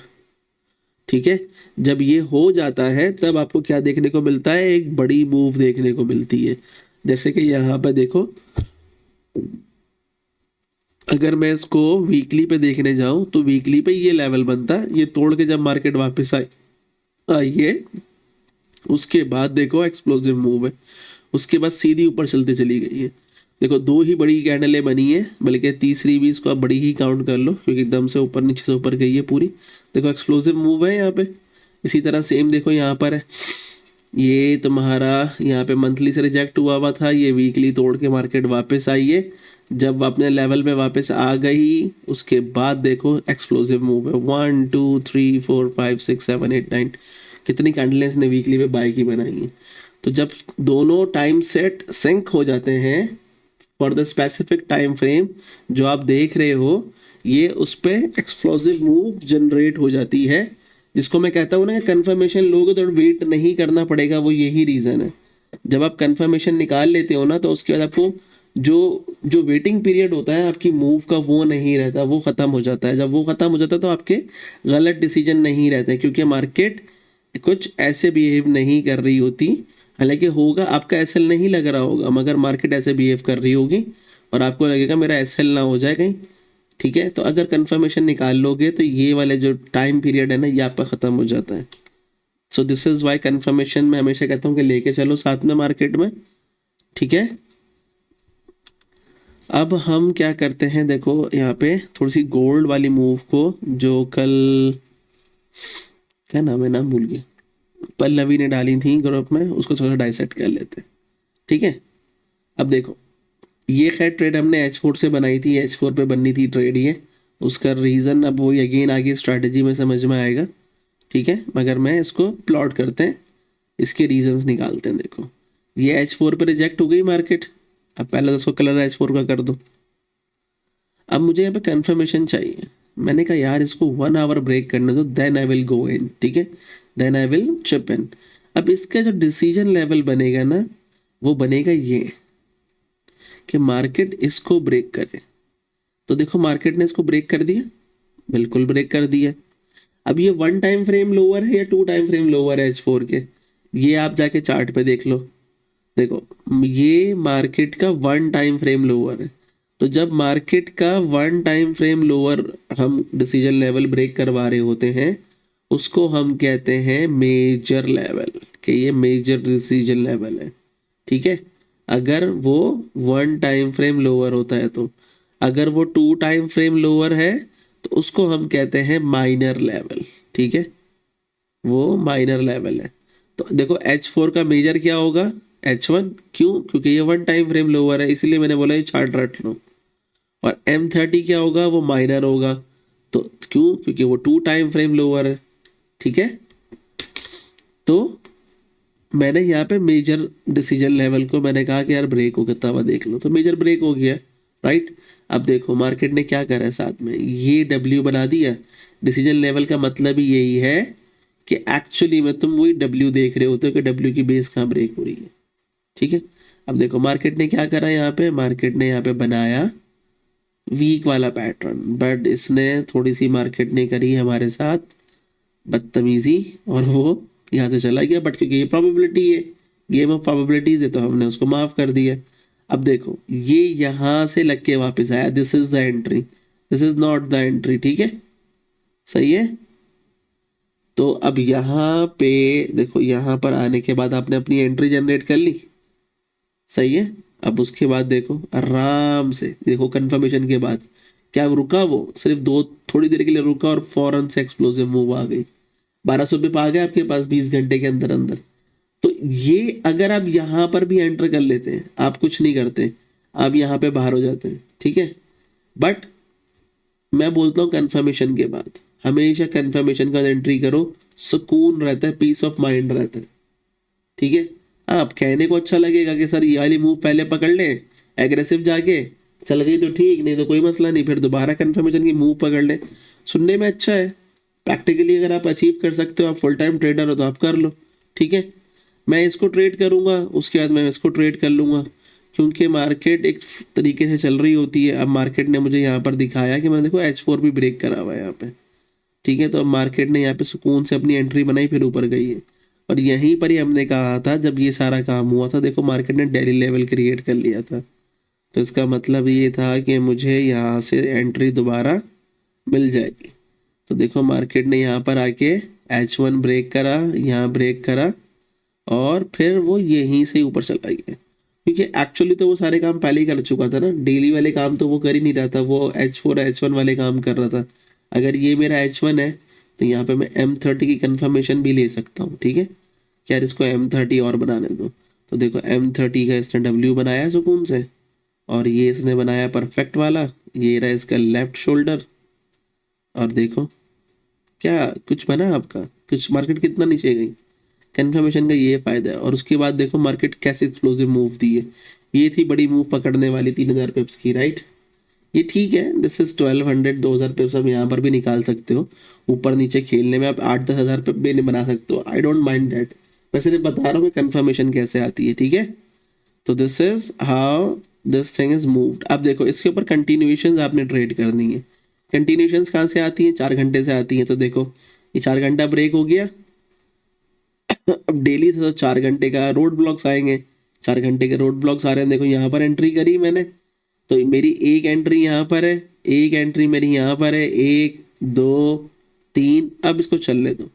Speaker 1: ठीक है। जब ये हो जाता है तब आपको क्या देखने को मिलता है, एक बड़ी मूव देखने को मिलती है। जैसे कि यहाँ पे देखो, अगर मैं इसको वीकली पे देखने जाऊं तो वीकली पे ये लेवल बनता है, ये तोड़ के जब मार्केट वापस आई है, उसके बाद देखो एक्सप्लोसिव मूव है, उसके बाद सीधी ऊपर चलते चली गई है। देखो दो ही बड़ी कैंडलें बनी है, बल्कि तीसरी भी इसको आप बड़ी ही काउंट कर लो क्योंकि एकदम से ऊपर नीचे से ऊपर गई है पूरी। देखो एक्सप्लोसिव मूव है यहाँ पे। इसी तरह सेम देखो यहाँ पर है, ये तुम्हारा यहाँ पे मंथली से रिजेक्ट हुआ था, ये वीकली तोड़ के मार्केट वापस आई है। जब अपने लेवल में वापस आ गई उसके बाद देखो एक्सप्लोसिव मूव है, 1 2 3 4 5 6 7 8 9, कितनी कैंडलें इसने वीकली पे बाय की बनाई है। तो जब दोनों टाइम सेट सिंक हो जाते हैं for the specific time frame जो आप देख रहे हो, ये उस पर एक्सप्लोसिव मूव जनरेट हो जाती है, जिसको मैं कहता हूँ ना कंफर्मेशन लोगे तो वेट नहीं करना पड़ेगा। वो यही रीज़न है, जब आप कंफर्मेशन निकाल लेते हो ना तो उसके बाद आपको जो जो वेटिंग पीरियड होता है आपकी मूव का वो नहीं रहता, वो ख़त्म हो जाता है। जब वो ख़त्म हो जाता है तो आपके गलत डिसीजन नहीं रहते, क्योंकि मार्केट कुछ ऐसे बिहेव नहीं कर रही होती। हालांकि होगा, आपका एसएल नहीं लग रहा होगा, मगर मार्केट ऐसे बिहेव कर रही होगी और आपको लगेगा मेरा एसएल ना हो जाए कहीं। ठीक है, तो अगर कंफर्मेशन निकाल लोगे तो ये वाले जो टाइम पीरियड है ना ये आपका ख़त्म हो जाता है। So this is why confirmation मैं हमेशा कहता हूँ कि लेके चलो साथ में मार्केट में। ठीक है, अब हम क्या करते हैं, देखो यहाँ पे थोड़ी सी गोल्ड वाली मूव को, जो कल क्या नाम है, नाम भूल गया, पल्लवी ने डाली थी ग्रुप में, उसको थोड़ा डाइसेक्ट कर लेते हैं। ठीक है, अब देखो ये खैर ट्रेड हमने H4 से बनाई थी, H4 पे बननी थी ट्रेड ये, उसका रीज़न अब वही अगेन आगे स्ट्रैटेजी में समझ में आएगा। ठीक है, मगर मैं इसको प्लॉट करते हैं, इसके रीजंस निकालते हैं। देखो ये H4 पे रिजेक्ट हो गई मार्केट, अब पहले तो उसको कलर H4 का कर दो। अब मुझे यहाँ पे कंफर्मेशन चाहिए, मैंने कहा यार इसको 1 आवर ब्रेक करने दो, then I will go in. ठीक है, then I will chip in. अब इसका जो डिसीजन लेवल बनेगा ना वो बनेगा ये कि मार्केट इसको ब्रेक करे। तो देखो मार्केट ने इसको ब्रेक कर दिया, बिल्कुल ब्रेक कर दिया। अब ये 1 टाइम फ्रेम लोअर है या 2 टाइम फ्रेम लोअर है H4 के, ये आप जाके चार्ट पे देख लो। देखो ये मार्केट का 1 टाइम फ्रेम लोअर है, तो जब मार्केट का 1 टाइम फ्रेम लोअर हम डिसीजन लेवल ब्रेक करवा रहे होते हैं उसको हम कहते हैं मेजर लेवल, कि ये मेजर डिसीजन लेवल है। ठीक है, अगर वो 1 टाइम फ्रेम लोअर होता है तो, अगर वो 2 टाइम फ्रेम लोअर है तो उसको हम कहते हैं माइनर लेवल। ठीक है, वो माइनर लेवल है। तो देखो H4 का मेजर क्या होगा, H1, क्यों, क्योंकि ये 1 टाइम फ्रेम लोअर है, इसलिए मैंने बोला ये चार्ट रट लो। और M30 क्या होगा, वो माइनर होगा, तो क्यों, क्योंकि वो 2 टाइम फ्रेम लोअर है। ठीक है, तो मैंने यहाँ पे मेजर डिसीजन लेवल को मैंने कहा कि यार ब्रेक हो गया हुआ देख लो, तो मेजर ब्रेक हो गया, राइट। अब देखो मार्केट ने क्या करा है, साथ में ये W बना दिया। डिसीजन लेवल का मतलब ही यही है कि एक्चुअली में तुम वही W देख रहे होते हो कि W की बेस कहाँ ब्रेक हो रही है। ठीक है, अब देखो मार्केट ने क्या करा, यहाँ पे मार्केट ने यहाँ पे बनाया वीक वाला पैटर्न, बट इसने थोड़ी सी मार्केट ने करी हमारे साथ बदतमीजी और वो यहाँ से चला गया। बट क्योंकि ये प्रोबेबिलिटी है, गेम ऑफ प्रोबेबिलिटीज है, तो हमने उसको माफ़ कर दिया। अब देखो ये यहाँ से लग के वापस आया, this is the entry, this is not the entry. ठीक है, सही है। तो अब यहाँ पे देखो, यहाँ पर आने के बाद आपने अपनी एंट्री जनरेट कर ली, सही है। अब उसके बाद देखो आराम से देखो कंफर्मेशन के बाद क्या रुका, वो सिर्फ थोड़ी देर के लिए रुका और फौरन से एक्सप्लोसिव मूव आ गई, 1200 पे आ गए आपके पास 20 घंटे के अंदर अंदर। तो ये अगर आप यहाँ पर भी एंटर कर लेते हैं, आप कुछ नहीं करते, आप यहाँ पे बाहर हो जाते हैं। ठीक है, बट मैं बोलता हूँ कंफर्मेशन के बाद हमेशा कंफर्मेशन का एंट्री करो, सुकून रहता है, पीस ऑफ माइंड रहता है। ठीक है, आप कहने को अच्छा लगेगा कि सर ये वाली मूव पहले पकड़ ले, एग्रेसिव जाके चल गई तो ठीक, नहीं तो कोई मसला नहीं, फिर दोबारा कंफर्मेशन की मूव पकड़ ले, सुनने में अच्छा है। प्रैक्टिकली अगर आप अचीव कर सकते हो, आप फुल टाइम ट्रेडर हो तो आप कर लो। ठीक है, मैं इसको ट्रेड करूँगा, उसके बाद मैं इसको ट्रेड कर लूँगा, क्योंकि मार्केट एक तरीके से चल रही होती है। अब मार्केट ने मुझे यहाँ पर दिखाया कि मैंने देखो H4 भी ब्रेक करा हुआ है यहाँ पे। ठीक है, तो अब मार्केट ने यहाँ पे सुकून से अपनी एंट्री बनाई, फिर ऊपर गई है। और यहीं पर ही हमने कहा था जब ये सारा काम हुआ था, देखो मार्केट ने डेली लेवल क्रिएट कर लिया था, तो इसका मतलब ये था कि मुझे यहाँ से एंट्री दोबारा मिल जाएगी। तो देखो मार्केट ने यहाँ पर आके H1 ब्रेक करा, यहाँ ब्रेक करा और फिर वो यहीं से ऊपर चला गया, क्योंकि एक्चुअली तो वो सारे काम पहले ही कर चुका था ना, डेली वाले काम तो वो कर ही नहीं रहा था, वो H4 H1 वाले काम कर रहा था। अगर ये मेरा H1 है तो यहाँ पे मैं M30 की कंफर्मेशन भी ले सकता हूँ। ठीक है, क्या इसको M30 और बनाने दो, तो देखो M30 का इसने W बनाया सुकून से, और ये इसने बनाया परफेक्ट वाला, ये रहा इसका लेफ्ट शोल्डर, और देखो क्या कुछ बना आपका, कुछ मार्केट कितना नीचे गई, कंफर्मेशन का ये फ़ायदा है। और उसके बाद देखो मार्केट कैसे एक्सप्लोसिव मूव दी है, ये थी बड़ी मूव पकड़ने वाली 3000 पिप्स की, राइट। ये ठीक है, दिस इज 1200, 2000 पिप्स हम यहाँ पर भी निकाल सकते हो। ऊपर नीचे खेलने में आप 8-10 हज़ार पिप भी बना सकते हो, आई डोंट माइंड दैट। मैं सिर्फ बता रहा हूँ कि कंफर्मेशन कैसे आती है, ठीक है। तो this is how this thing is moved. अब देखो इसके ऊपर कंटिन्यूएशंस आपने ट्रेड करनी है। कंटिन्यूएशंस कहाँ से आती हैं? 4 घंटे से आती हैं। तो देखो ये 4 घंटा ब्रेक हो गया। अब डेली था तो 4 घंटे का रोड ब्लॉक्स आएंगे, 4 घंटे के रोड ब्लॉक्स आ रहे हैं। देखो यहाँ पर एंट्री करी मैंने, तो मेरी एक एंट्री यहाँ पर है, एक एंट्री मेरी यहाँ पर है, 1 2 3। अब इसको चलने दो।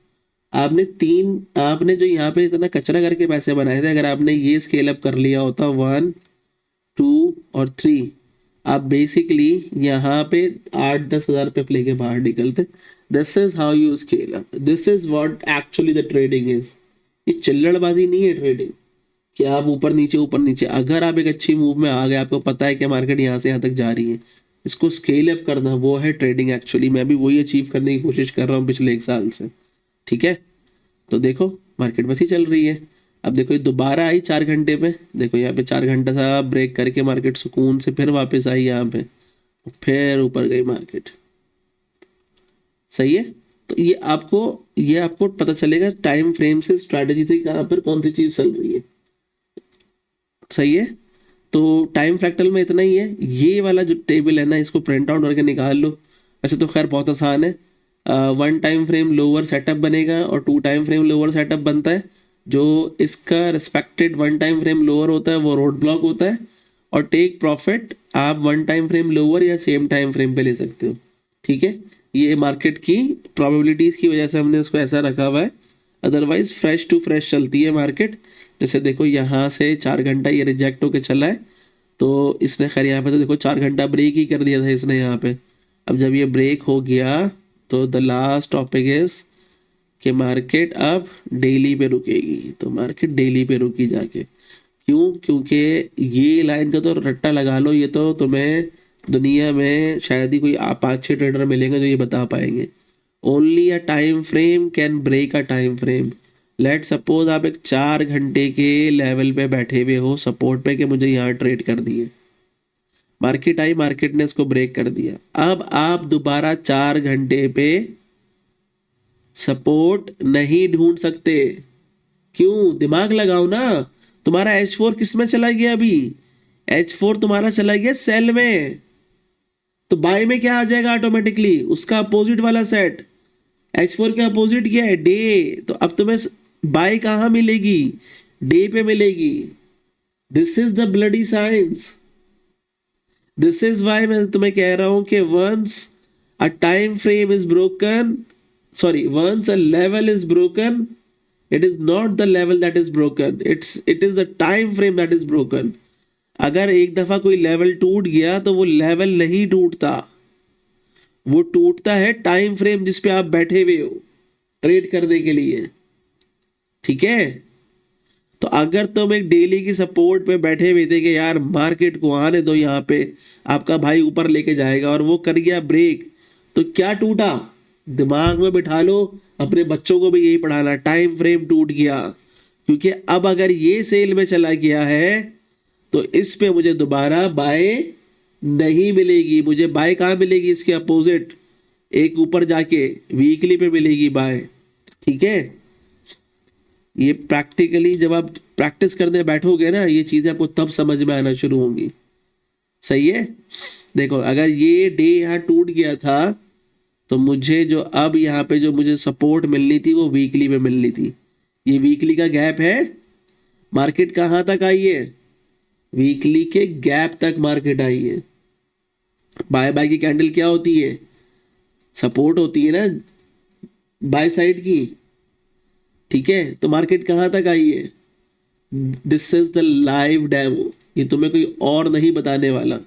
Speaker 1: आपने जो यहाँ पे इतना कचरा करके पैसे बनाए थे, अगर आपने ये स्केल अप कर लिया होता 1 2 और 3, आप बेसिकली यहाँ पे 8-10 हज़ार पे लेके बाहर निकलते। This is how you scale up, this is what actually the trading is. ये चिल्लड़बाजी नहीं है ट्रेडिंग कि आप ऊपर नीचे। अगर आप एक अच्छी मूव में आ गए, आपको पता है कि मार्केट यहाँ से यहाँ तक जा रही है, इसको स्केल अप करना, वो है ट्रेडिंग एक्चुअली। मैं भी वही अचीव करने की कोशिश कर रहा हूँ पिछले 1 साल से, ठीक है। तो देखो मार्केट बस ही चल रही है। अब देखो ये दोबारा आई 4 घंटे पे, देखो यहाँ पे 4 घंटा सा ब्रेक करके मार्केट सुकून से फिर वापस आई यहाँ पे, फिर ऊपर गई मार्केट, सही है। तो ये आपको पता चलेगा टाइम फ्रेम से, स्ट्रैटेजी से कहाँ पर कौन सी चीज़ चल रही है, सही है। तो टाइम फ्रैक्टल में इतना ही है। ये वाला जो टेबल है ना, इसको प्रिंट आउट करके निकाल लो। वैसे तो खैर बहुत आसान है। 1 टाइम फ्रेम लोअर सेटअप बनेगा और 2 टाइम फ्रेम लोअर सेटअप बनता है। जो इसका रिस्पेक्टेड 1 टाइम फ्रेम लोअर होता है वो रोड ब्लॉक होता है, और टेक प्रॉफिट आप 1 टाइम फ्रेम लोअर या सेम टाइम फ्रेम पे ले सकते हो, ठीक है। ये मार्केट की प्रोबेबिलिटीज़ की वजह से हमने इसको ऐसा रखा हुआ है, अदरवाइज फ्रेश टू फ्रेश चलती है मार्केट। जैसे देखो यहाँ से 4 घंटा ये रिजेक्ट होके चला है, तो इसने खैर यहाँ पे तो देखो 4 घंटा ब्रेक ही कर दिया था इसने यहाँ पे। अब जब ये ब्रेक हो गया तो द लास्ट टॉपिक इज कि मार्केट अब डेली पे रुकेगी। तो मार्केट डेली पे रुकी जाके, क्यों? क्योंकि ये लाइन का तो रट्टा लगा लो, ये तो तुम्हें दुनिया में शायद ही कोई 5-6 ट्रेडर मिलेंगे जो ये बता पाएंगे। Only a time frame can break a time frame. Let suppose आप एक 4 घंटे के लेवल पे बैठे हुए हो सपोर्ट पे कि मुझे यहाँ ट्रेड कर दिए, मार्केट आई, मार्केट ने इसको ब्रेक कर दिया। अब आप दोबारा 4 घंटे पे सपोर्ट नहीं ढूंढ सकते। क्यों? दिमाग लगाओ ना। तुम्हारा H4 किस में चला गया? अभी H4 तुम्हारा चला गया सेल में, तो बाय में क्या आ जाएगा ऑटोमेटिकली? उसका अपोजिट वाला सेट। H4 के अपोजिट क्या है? डे। तो अब तुम्हें बाय कहाँ मिलेगी? डे पे मिलेगी। This is the bloody science. This is why मैं तुम्हें कह रहा हूं कि once a time frame is broken, sorry, once a level is broken, it is not the level that is broken, it is the time frame that is broken. अगर एक दफा कोई लेवल टूट गया तो वो लेवल नहीं टूटता, वो टूटता है टाइम फ्रेम जिस पे आप बैठे हुए हो ट्रेड करने के लिए, ठीक है। तो अगर तुम एक डेली की सपोर्ट पे बैठे हुए थे कि यार मार्केट को आने दो, यहाँ पे आपका भाई ऊपर लेके जाएगा, और वो कर गया ब्रेक, तो क्या टूटा? दिमाग में बिठा लो, अपने बच्चों को भी यही पढ़ाना, टाइम फ्रेम टूट गया। क्योंकि अब अगर ये सेल में चला गया है तो इस पे मुझे दोबारा बाय नहीं मिलेगी। मुझे बाय कहाँ मिलेगी? इसके अपोजिट, एक ऊपर जाके वीकली पे मिलेगी बाय, ठीक है। ये प्रैक्टिकली जब आप प्रैक्टिस करने बैठोगे ना, ये चीज़ें आपको तब समझ में आना शुरू होंगी, सही है। देखो अगर ये डे यहाँ टूट गया था तो मुझे जो अब यहाँ पे जो मुझे सपोर्ट मिलनी थी वो वीकली पे मिलनी थी। ये वीकली का गैप है, मार्केट कहाँ तक आई है? वीकली के गैप तक मार्केट आई है। बाय बाय की कैंडल क्या होती है? सपोर्ट होती है ना बाय साइड की, ठीक है। तो मार्केट कहाँ तक आई है? This is the live demo. ये तुम्हें कोई और नहीं बताने वाला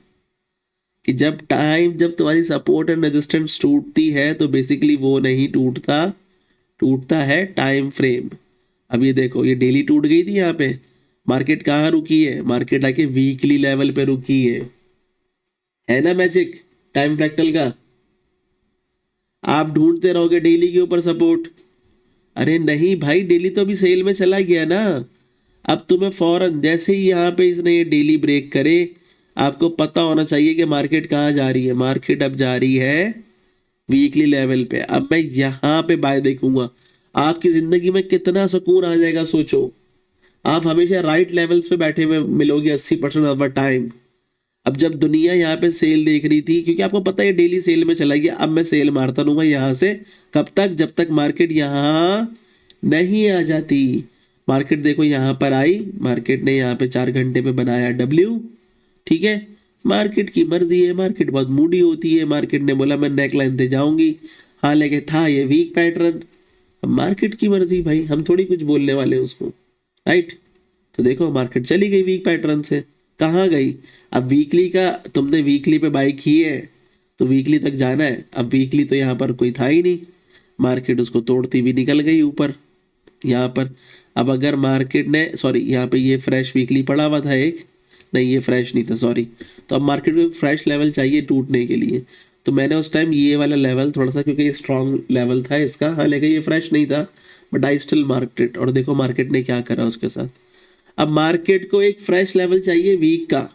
Speaker 1: कि जब तुम्हारी सपोर्ट एंड रेजिस्टेंस टूटती है तो बेसिकली वो नहीं टूटता, टूटता है टाइम फ्रेम। अब ये देखो, ये डेली टूट गई थी, यहाँ पे मार्केट कहाँ रुकी है? मार्केट आके वीकली लेवल पे रुकी है ना मैजिक टाइम फ्रैक्टल का। आप ढूंढते रहोगे डेली के ऊपर सपोर्ट, अरे नहीं भाई, डेली तो अभी सेल में चला गया ना। अब तुम्हें फौरन जैसे ही यहाँ पे इसने ये डेली ब्रेक करे, आपको पता होना चाहिए कि मार्केट कहाँ जा रही है। मार्केट अब जा रही है वीकली लेवल पे। अब मैं यहाँ पे बाय देखूंगा, आपकी जिंदगी में कितना सुकून आ जाएगा सोचो। आप हमेशा राइट लेवल्स पे बैठे हुए मिलोगे 80% ऑफ द टाइम। अब जब दुनिया यहाँ पे सेल देख रही थी, क्योंकि आपको पता है डेली सेल में चला गया, अब मैं सेल मारता रहूंगा यहाँ से। कब तक? जब तक मार्केट यहाँ नहीं आ जाती। मार्केट देखो यहाँ पर आई, मार्केट ने यहाँ पे 4 घंटे पे बनाया डब्ल्यू, ठीक है। मार्केट की मर्जी है, मार्केट बहुत मूडी होती है। मार्केट ने बोला मैं नेक लाइन पे जाऊंगी, हालांकि था ये वीक पैटर्न। अब मार्केट की मर्जी भाई, हम थोड़ी कुछ बोलने वाले उसको, राइट। तो देखो मार्केट चली गई वीक पैटर्न से, कहाँ गई? अब वीकली का तुमने वीकली पे बाई की है तो वीकली तक जाना है। अब वीकली तो यहाँ पर कोई था ही नहीं, मार्केट उसको तोड़ती भी निकल गई ऊपर यहाँ पर। अब अगर मार्केट ने, सॉरी यहाँ पे ये फ्रेश वीकली पड़ा हुआ था एक, नहीं ये फ्रेश नहीं था, सॉरी। तो अब मार्केट को एक फ्रेश लेवल चाहिए टूटने के लिए। तो मैंने उस टाइम ये वाला लेवल थोड़ा सा, क्योंकि ये स्ट्रॉन्ग लेवल था इसका, हालांकि ये फ्रेश नहीं था, बट आई स्टिल मार्केट। और देखो मार्केट ने क्या करा उसके साथ। अब मार्केट को एक फ्रेश लेवल चाहिए वीक का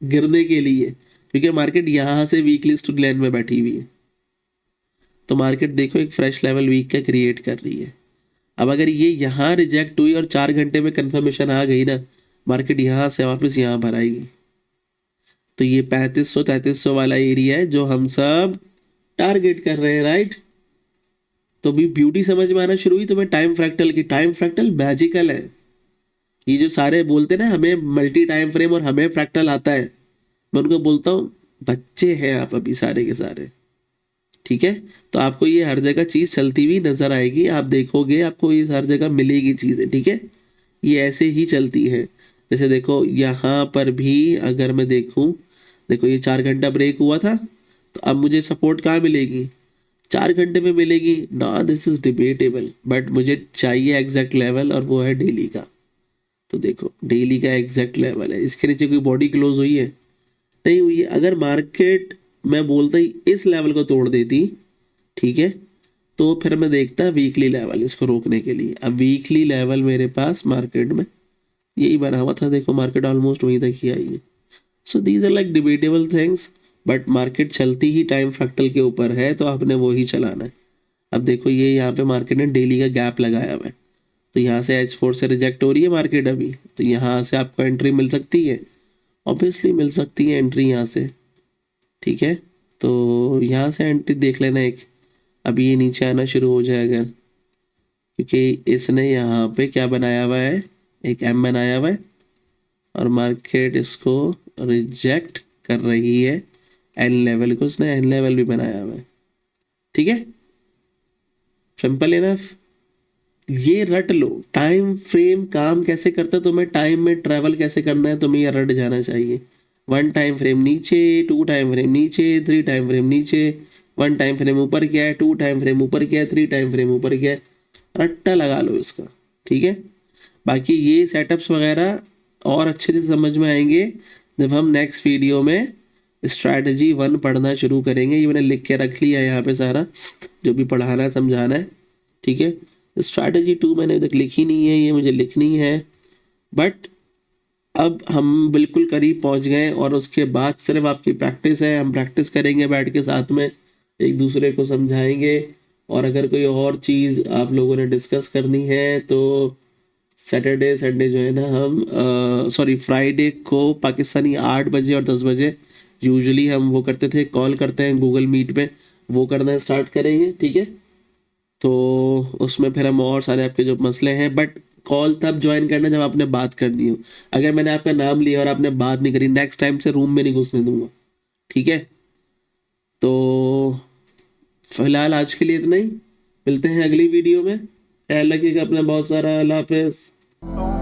Speaker 1: गिरने के लिए, क्योंकि मार्केट यहाँ से वीक लिस्ट लाइन में बैठी हुई है। तो मार्केट देखो एक फ्रेश लेवल वीक का क्रिएट कर रही है। अब अगर ये यहाँ रिजेक्ट हुई और 4 घंटे में कंफर्मेशन आ गई ना, मार्केट यहाँ से वापस यहाँ पर आएगी। तो ये 3500-3300 वाला एरिया है जो हम सब टारगेट कर रहे हैं, राइट। तो भी ब्यूटी समझ में आना शुरू हुई तुम्हें टाइम फ्रैक्टल की। टाइम फ्रैक्टल मैजिकल है। ये जो सारे बोलते ना हमें मल्टी टाइम फ्रेम और हमें फ्रैक्टल आता है, मैं उनको बोलता हूँ बच्चे हैं आप अभी सारे के सारे, ठीक है। तो आपको ये हर जगह चीज़ चलती हुई नजर आएगी, आप देखोगे आपको ये हर जगह मिलेगी चीज़ें, ठीक है। ये ऐसे ही चलती है। जैसे देखो यहाँ पर भी अगर मैं देखूँ, देखो ये 4 घंटा ब्रेक हुआ था, तो अब मुझे सपोर्ट कहाँ मिलेगी? 4 घंटे में मिलेगी ना। दिस इज डिबेटेबल, बट मुझे चाहिए एग्जैक्ट लेवल और वो है डेली का। तो देखो डेली का एग्जैक्ट लेवल है, इसके नीचे कोई बॉडी क्लोज हुई है? नहीं हुई है। अगर मार्केट मैं बोलता ही इस लेवल को तोड़ देती, ठीक है, तो फिर मैं देखता वीकली लेवल इसको रोकने के लिए। अब वीकली लेवल मेरे पास मार्केट में यही बना हुआ था, देखो मार्केट ऑलमोस्ट वहीं तक ही आई है। So these are like debatable things, but market चलती ही टाइम फ्रैक्टल के ऊपर है, तो आपने वो ही चलाना है। अब देखो ये यहाँ पे मार्केट ने डेली का गैप लगाया हुआ है, तो यहाँ से H4 से रिजेक्ट हो रही है मार्केट अभी, तो यहाँ से आपको एंट्री मिल सकती है, ऑब्वियसली मिल सकती है एंट्री यहाँ से, ठीक है। तो यहाँ से एंट्री देख लेना एक, अभी ये नीचे आना शुरू हो जाएगा, क्योंकि इसने यहाँ पे क्या बनाया हुआ है, एक M बनाया हुआ है, और मार्केट इसको रिजेक्ट कर रही है। N लेवल को उसने N लेवल भी बनाया हुआ है, ठीक है। Simple enough. ये रट लो, टाइम फ्रेम काम कैसे करता है, तुम्हें टाइम में ट्रैवल कैसे करना है, तुम्हें ये रट जाना चाहिए। 1 टाइम फ्रेम नीचे, 2 टाइम फ्रेम नीचे, 3 टाइम फ्रेम नीचे, 1 टाइम फ्रेम ऊपर गया है, 2 टाइम फ्रेम ऊपर गया है, 3 टाइम फ्रेम ऊपर गया है। रट्टा लगा लो इसका, ठीक है। बाकी ये सेटअप्स वगैरह और अच्छे से समझ में आएंगे जब हम नेक्स्ट वीडियो में स्ट्रैटेजी 1 पढ़ना शुरू करेंगे। ये मैंने लिख के रख लिया है यहाँ पे सारा जो भी पढ़ाना है समझाना है, ठीक है। स्ट्रैटेजी 2 मैंने अभी तक लिखी नहीं है, ये मुझे लिखनी है, बट अब हम बिल्कुल करीब पहुंच गए और उसके बाद सिर्फ आपकी प्रैक्टिस है। हम प्रैक्टिस करेंगे बैठ के साथ में, एक दूसरे को समझाएंगे। और अगर कोई और चीज़ आप लोगों ने डिस्कस करनी है तो सैटरडे संडे जो है ना हम फ्राइडे को पाकिस्तानी 8 बजे और 10 बजे यूजुअली हम वो करते थे, कॉल करते हैं गूगल मीट पे, वो करना स्टार्ट करेंगे, ठीक है। तो उसमें फिर हम और सारे आपके जो मसले हैं, बट कॉल तब ज्वाइन करना जब आपने बात करनी हो। अगर मैंने आपका नाम लिया और आपने बात नहीं करी, नेक्स्ट टाइम से रूम में नहीं घुसने दूंगा, ठीक है। तो फिलहाल आज के लिए इतना ही, मिलते हैं अगली वीडियो में। ख्याल रखिएगा अपना बहुत सारा। अल्लाह हाफिज़।